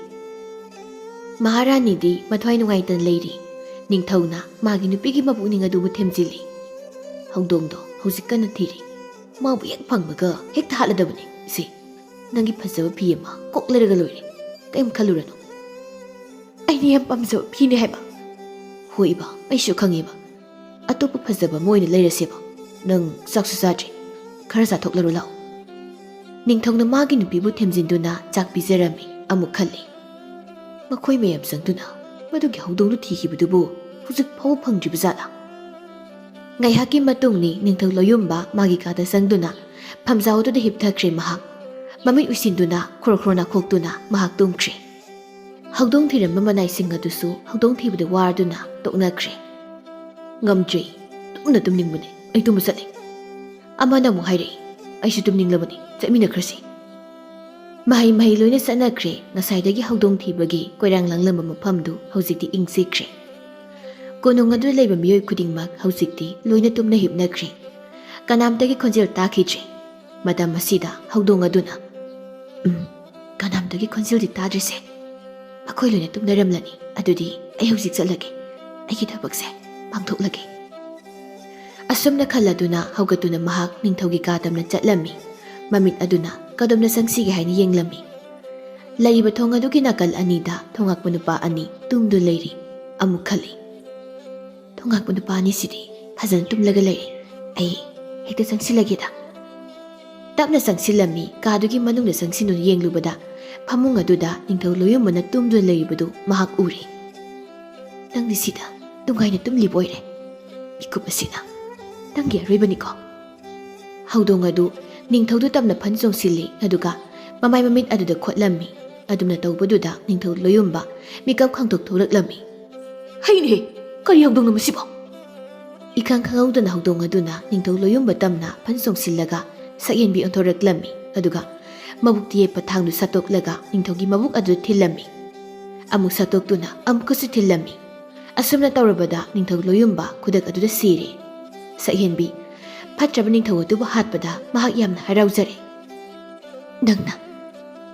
Speaker 1: ꯃꯍꯥꯔꯥꯅꯤꯗꯤ ꯃꯊ꯭ꯋꯥꯏ ꯅꯨꯡꯉꯥꯏꯇꯅ ꯂꯩꯔꯤ꯫ ꯅꯤꯡꯊꯧꯅ ꯃꯥꯒꯤ ꯅꯨꯄꯤꯒꯤ ꯃꯄꯨꯛꯅꯤꯡ ꯑꯗꯨꯕꯨ ꯊꯦꯝꯖꯤꯜꯂꯤ꯫ "ꯍꯧꯗꯣꯡꯗꯣ ꯍꯧꯖꯤꯛ ꯀꯟꯅ ꯊꯤꯔꯤ. ꯃꯥꯕꯨ ꯍꯦꯛ ꯐꯪꯕꯒ ꯍꯦꯛꯇ ꯍꯥꯠꯂꯗꯕꯅꯤ. ꯏꯆꯦ, ꯅꯪꯒꯤ ꯐꯖꯕ ꯐꯤ ꯑꯃ ꯀꯣꯛ ꯂꯩꯔꯒ ꯂꯣꯏꯔꯦ. ꯀꯩꯝ ꯈꯜꯂꯨꯔꯅꯨ." "ꯑꯩꯅ ꯌꯥꯝ ꯄꯥꯝꯖꯕ ꯐꯤꯅꯦ ꯍꯥꯏꯕ." "ꯍꯣꯏꯕ, ꯑꯩꯁꯨ ꯈꯪꯉꯦꯕ. ꯑꯇꯣꯞꯄ ꯐꯖꯕ ꯑꯃ ꯑꯣꯏꯅ ꯂꯩꯔꯁꯦꯕ. ꯅꯪ ꯆꯥꯛꯁꯨ ꯆꯥꯗ꯭ꯔꯤ. ꯈꯔ ꯆꯥꯊꯣꯛꯂꯔꯣ ꯂꯥꯛꯑꯣ." ꯅꯤꯡꯊꯧꯅ ꯃꯥꯒꯤ ꯅꯨꯄꯤꯕꯨ ꯊꯦꯝꯖꯤꯟꯗꯨꯅ ꯆꯥꯛ ꯄꯤꯖꯔꯝꯃꯤ꯫ ꯑꯃꯨꯛ ꯈꯜꯂꯤ, ꯃꯈꯣꯏ ꯃꯌꯥꯝ ꯆꯪꯗꯨꯅ ꯃꯗꯨꯒꯤ ꯍꯧꯗꯣꯡꯗꯨ ꯊꯤꯈꯤꯕꯗꯨꯕꯨ ꯍꯧꯖꯤꯛ ꯐꯥꯎꯕ ꯐꯪꯗ꯭ꯔꯤꯕ ꯖꯥꯠꯂꯥ? ꯉꯥꯏꯍꯥꯛꯀꯤ ꯃꯇꯨꯡꯅꯤ ꯅꯤꯡꯊꯧ ꯂꯣꯌꯨꯝꯕ ꯃꯥꯒꯤ ꯀꯥꯗ ꯆꯪꯗꯨꯅ ꯐꯝꯖꯥꯎꯗꯨꯗ ꯍꯤꯞꯊꯈ꯭ꯔꯦ ꯃꯍꯥꯛ꯫ ꯃꯃꯤꯠ ꯎꯏꯁꯤꯟꯗꯨꯅ ꯈ꯭ꯔꯣ ꯅꯥꯈꯣꯛꯇꯨꯅ ꯃꯍꯥꯛ ꯇꯨꯝꯈ꯭ꯔꯦ꯫ ꯍꯧꯗꯣꯡ ꯊꯤꯔꯝꯕ ꯃꯅꯥꯏꯁꯤꯡ ꯑꯗꯨꯁꯨ ꯍꯧꯗꯣꯡ ꯊꯤꯕꯗ ꯋꯥꯔꯗꯨꯅ ꯇꯣꯛꯅꯈ꯭ꯔꯦ꯫ "ꯉꯝꯗ꯭ꯔꯦ, ꯇꯨꯝꯅꯤꯡꯕꯅꯦ. ꯑꯩ ꯇꯨꯝꯕ ꯆꯠꯂꯦ." ꯑꯃꯅ ꯑꯃꯨꯛ ꯍꯥꯏꯔꯛꯏ, "ꯑꯩꯁꯨ ꯇꯨꯝꯅꯤꯡꯂꯕꯅꯤ. ꯆꯠꯃꯤꯟꯅꯈ꯭ꯔꯁꯤ." ꯃꯍꯩ ꯂꯣꯏꯅ ꯆꯠꯅꯈ꯭ꯔꯦ꯫ ꯉꯁꯥꯏꯗꯒꯤ ꯍꯧꯗꯣꯡ ꯊꯤꯕꯒꯤ ꯀꯣꯏꯔꯥꯡ ꯂꯥꯡꯂꯝꯕ ꯃꯐꯝꯗꯨ ꯍꯧꯖꯤꯛꯇꯤ ꯏꯪ ꯆꯤꯛꯈ꯭ꯔꯦ꯫ ꯀꯣꯅꯨꯡ ꯑꯗꯨꯗ ꯂꯩꯕ ꯃꯤꯑꯣꯏ ꯈꯨꯗꯤꯡꯃꯛ ꯍꯧꯖꯤꯛꯇꯤ ꯂꯣꯏꯅ ꯇꯨꯝꯅ ꯍꯤꯞꯅꯈ꯭ꯔꯦ꯫ ꯀꯅꯥꯝꯇꯒꯤ ꯈꯣꯟꯖꯦꯜ ꯇꯥꯈꯤꯗ꯭ꯔꯦ꯫ ꯃꯇꯝ ꯑꯁꯤꯗ ꯍꯧꯗꯣꯡ ꯑꯗꯨꯅ, "ꯀꯅꯥꯝꯇꯒꯤ ꯈꯣꯟꯖꯦꯜꯗꯤ ꯇꯥꯗ꯭ꯔꯤꯁꯦ. ꯃꯈꯣꯏ ꯂꯣꯏꯅ ꯇꯨꯝꯅꯔꯝꯂꯅꯤ. ꯑꯗꯨꯗꯤ ꯑꯩ ꯍꯧꯖꯤꯛ ꯆꯠꯂꯒꯦ. ꯑꯩꯒꯤ ꯊꯕꯛꯁꯦ ꯄꯥꯡꯊꯣꯛꯂꯒꯦ." ꯑꯁꯨꯝꯅ ꯈꯜꯂꯗꯨꯅ ꯍꯧꯒꯠꯇꯨꯅ ꯃꯍꯥꯛ ꯅꯤꯡꯊꯧꯒꯤ ꯀꯥꯗꯝꯅ ꯆꯠꯂꯝꯃꯤ꯫ ꯃꯃꯤꯠ ꯑꯗꯨꯅ ꯀꯗꯣꯝꯗ ꯆꯪꯁꯤꯒꯦ ꯍꯥꯏꯅ ꯌꯦꯡꯂꯝꯃꯤ꯫ ꯂꯩꯔꯤꯕ ꯊꯣꯡ ꯑꯗꯨꯒꯤ ꯅꯥꯀꯜ ꯑꯅꯤꯗ ꯊꯣꯡꯉꯥꯛꯄ ꯅꯨꯄꯥ ꯑꯅꯤ ꯇꯨꯝꯗꯨ ꯂꯩꯔꯤ꯫ ꯑꯃꯨꯛ ꯈꯜꯂꯤ, ꯊꯣꯡꯉꯥꯛꯄ ꯅꯨꯄꯥ ꯑꯅꯤꯁꯤꯗꯤ ꯐꯖꯅ ꯇꯨꯝꯂꯒ ꯂꯩꯔꯤ. ꯍꯦꯛꯇ ꯆꯪꯁꯤꯜꯂꯒꯦꯗ꯫ ꯇꯞꯅ ꯆꯪꯁꯤꯜꯂꯝꯃꯤ ꯀꯥꯗꯨꯒꯤ ꯃꯅꯨꯡꯗ ꯆꯪꯁꯤꯟꯗꯨꯅ ꯌꯦꯡꯂꯨꯕꯗ ꯐꯃꯨꯡ ꯑꯗꯨꯗ ꯅꯤꯡꯊꯧ ꯂꯣꯌꯨꯝꯕꯅ ꯇꯨꯝꯗꯨꯅ ꯂꯩꯔꯤꯕꯗꯨ ꯃꯍꯥꯛ ꯎꯔꯦ꯫ ꯅꯪꯗꯤ ꯁꯤꯗ ꯇꯨꯡꯒꯥꯏꯅ ꯇꯨꯝꯂꯤꯕ ꯑꯣꯏꯔꯦ꯫ ꯃꯤꯀꯨꯞ ꯑꯁꯤꯅ ꯅꯪꯒꯤ ꯑꯔꯣꯏꯕꯅꯤꯀꯣ꯫ ꯍꯧꯗꯣꯡ ꯑꯗꯨ ꯅꯤꯡꯊꯧꯗꯨ ꯇꯞꯅ ꯐꯟ ꯆꯣꯡꯁꯤꯜꯂꯤ ꯑꯗꯨꯒ ꯃꯃꯥꯏ ꯃꯃꯤꯠ ꯑꯗꯨꯗ ꯈꯣꯠꯂꯝꯃꯤ꯫ ꯑꯗꯨꯝꯅ ꯇꯧꯕꯗꯨꯗ ꯅꯤꯡꯊꯧ ꯂꯣꯌꯨꯝꯕ ꯃꯤꯀꯞ ꯈꯪꯇꯣꯛ ꯊꯣꯛꯂꯛꯂꯝꯃꯤ꯫ ꯍꯩꯅꯦꯍꯦ, ꯀꯔꯤ ꯍꯧꯗꯣꯡꯅꯣ ꯃꯁꯤꯕꯣ? ꯏꯈꯪ ꯈꯪꯍꯧꯗꯅ ꯍꯧꯗꯣꯡ ꯑꯗꯨꯅ ꯅꯤꯡꯊꯧ ꯂꯣꯌꯨꯝꯕ ꯇꯝꯅ ꯐꯟ ꯆꯣꯡꯁꯤꯜꯂꯒ ꯁꯛꯍꯦꯟꯕꯤ ꯑꯣꯟꯊꯣꯔꯛꯂꯝꯃꯤ ꯑꯗꯨꯒ ꯃꯕꯨꯛꯇ ꯌꯦꯞꯄ ꯊꯥꯡꯗꯨ ꯁꯠꯇꯣꯛꯂꯒ ꯅꯤꯡꯊꯧꯒꯤ ꯃꯕꯨꯛ ꯑꯗꯨ ꯊꯤꯜꯂꯝꯃꯤ꯫ ꯑꯃꯨꯛ ꯁꯠꯇꯣꯛꯇꯨꯅ ꯑꯃꯨꯛꯀꯁꯨ ꯊꯤꯜꯂꯝꯃꯤ꯫ ꯑꯁꯨꯝꯅ ꯇꯧꯔꯕꯗ ꯅꯤꯡꯊꯧ ꯂꯣꯌꯨꯝꯕ ꯈꯨꯗꯛ ꯑꯗꯨꯗ ꯁꯤꯔꯦ꯫ ꯁꯛꯍꯦꯟꯕꯤ ꯐꯠꯇ꯭ꯔꯕ ꯅꯤꯡꯊꯧ ꯑꯗꯨꯕꯨ ꯍꯥꯠꯄꯗ ꯃꯍꯥꯛ ꯌꯥꯝꯅ ꯍꯔꯥꯎꯖꯔꯦ꯫ ꯅꯪꯅ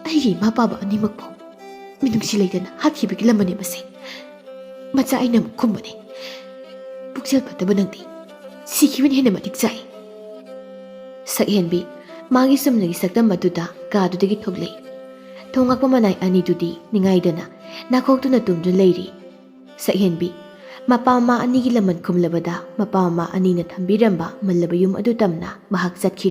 Speaker 1: ꯑꯩꯒꯤ ꯏꯃꯥ ꯄꯥꯕ ꯑꯅꯤꯃꯛꯄꯨ ꯃꯤꯅꯨꯡꯁꯤ ꯂꯩꯇꯅ ꯍꯥꯠꯈꯤꯕꯒꯤ ꯂꯃꯟꯅꯦ ꯃꯁꯤ꯫ ꯃꯆꯥ ꯑꯩꯅ ꯑꯃꯨꯛ ꯈꯨꯝꯕꯅꯦ꯫ ꯄꯨꯛꯆꯦꯜ ꯐꯠꯇꯕ ꯅꯪꯗꯤ ꯁꯤꯈꯤꯕꯅ ꯍꯦꯟꯅ ꯃꯇꯤꯛ ꯆꯥꯏ꯫ ꯁꯛꯍꯦꯟꯕꯤ ꯃꯥꯒꯤ ꯆꯨꯝꯅꯒꯤ ꯁꯛꯇꯝ ꯑꯗꯨꯗ ꯀꯥꯗꯨꯗꯒꯤ ꯊꯣꯛꯂꯛꯏ꯫ ꯊꯣꯡꯉꯛꯄ ꯃꯅꯥꯏ ꯑꯅꯤꯗꯨꯗꯤ ꯅꯤꯡꯉꯥꯏꯗꯅ ꯅꯥꯈꯣꯛꯇꯨꯅ ꯇꯨꯝꯗꯨꯅ ꯂꯩꯔꯤ꯫ ꯁꯛꯍꯦꯟꯕꯤ ꯃꯄꯥ ꯃꯃꯥ ꯑꯅꯤꯒꯤ ꯂꯃꯟ ꯈꯨꯝꯂꯕꯗ ꯃꯄꯥ ꯃꯃꯥ ꯑꯅꯤꯅ ꯊꯝꯕꯤꯔꯝꯕ ꯃꯜꯂꯕ ꯌꯨꯝ ꯑꯗꯨ ꯇꯝꯅ ꯃꯍꯥꯛ ꯆꯠꯈꯤ꯫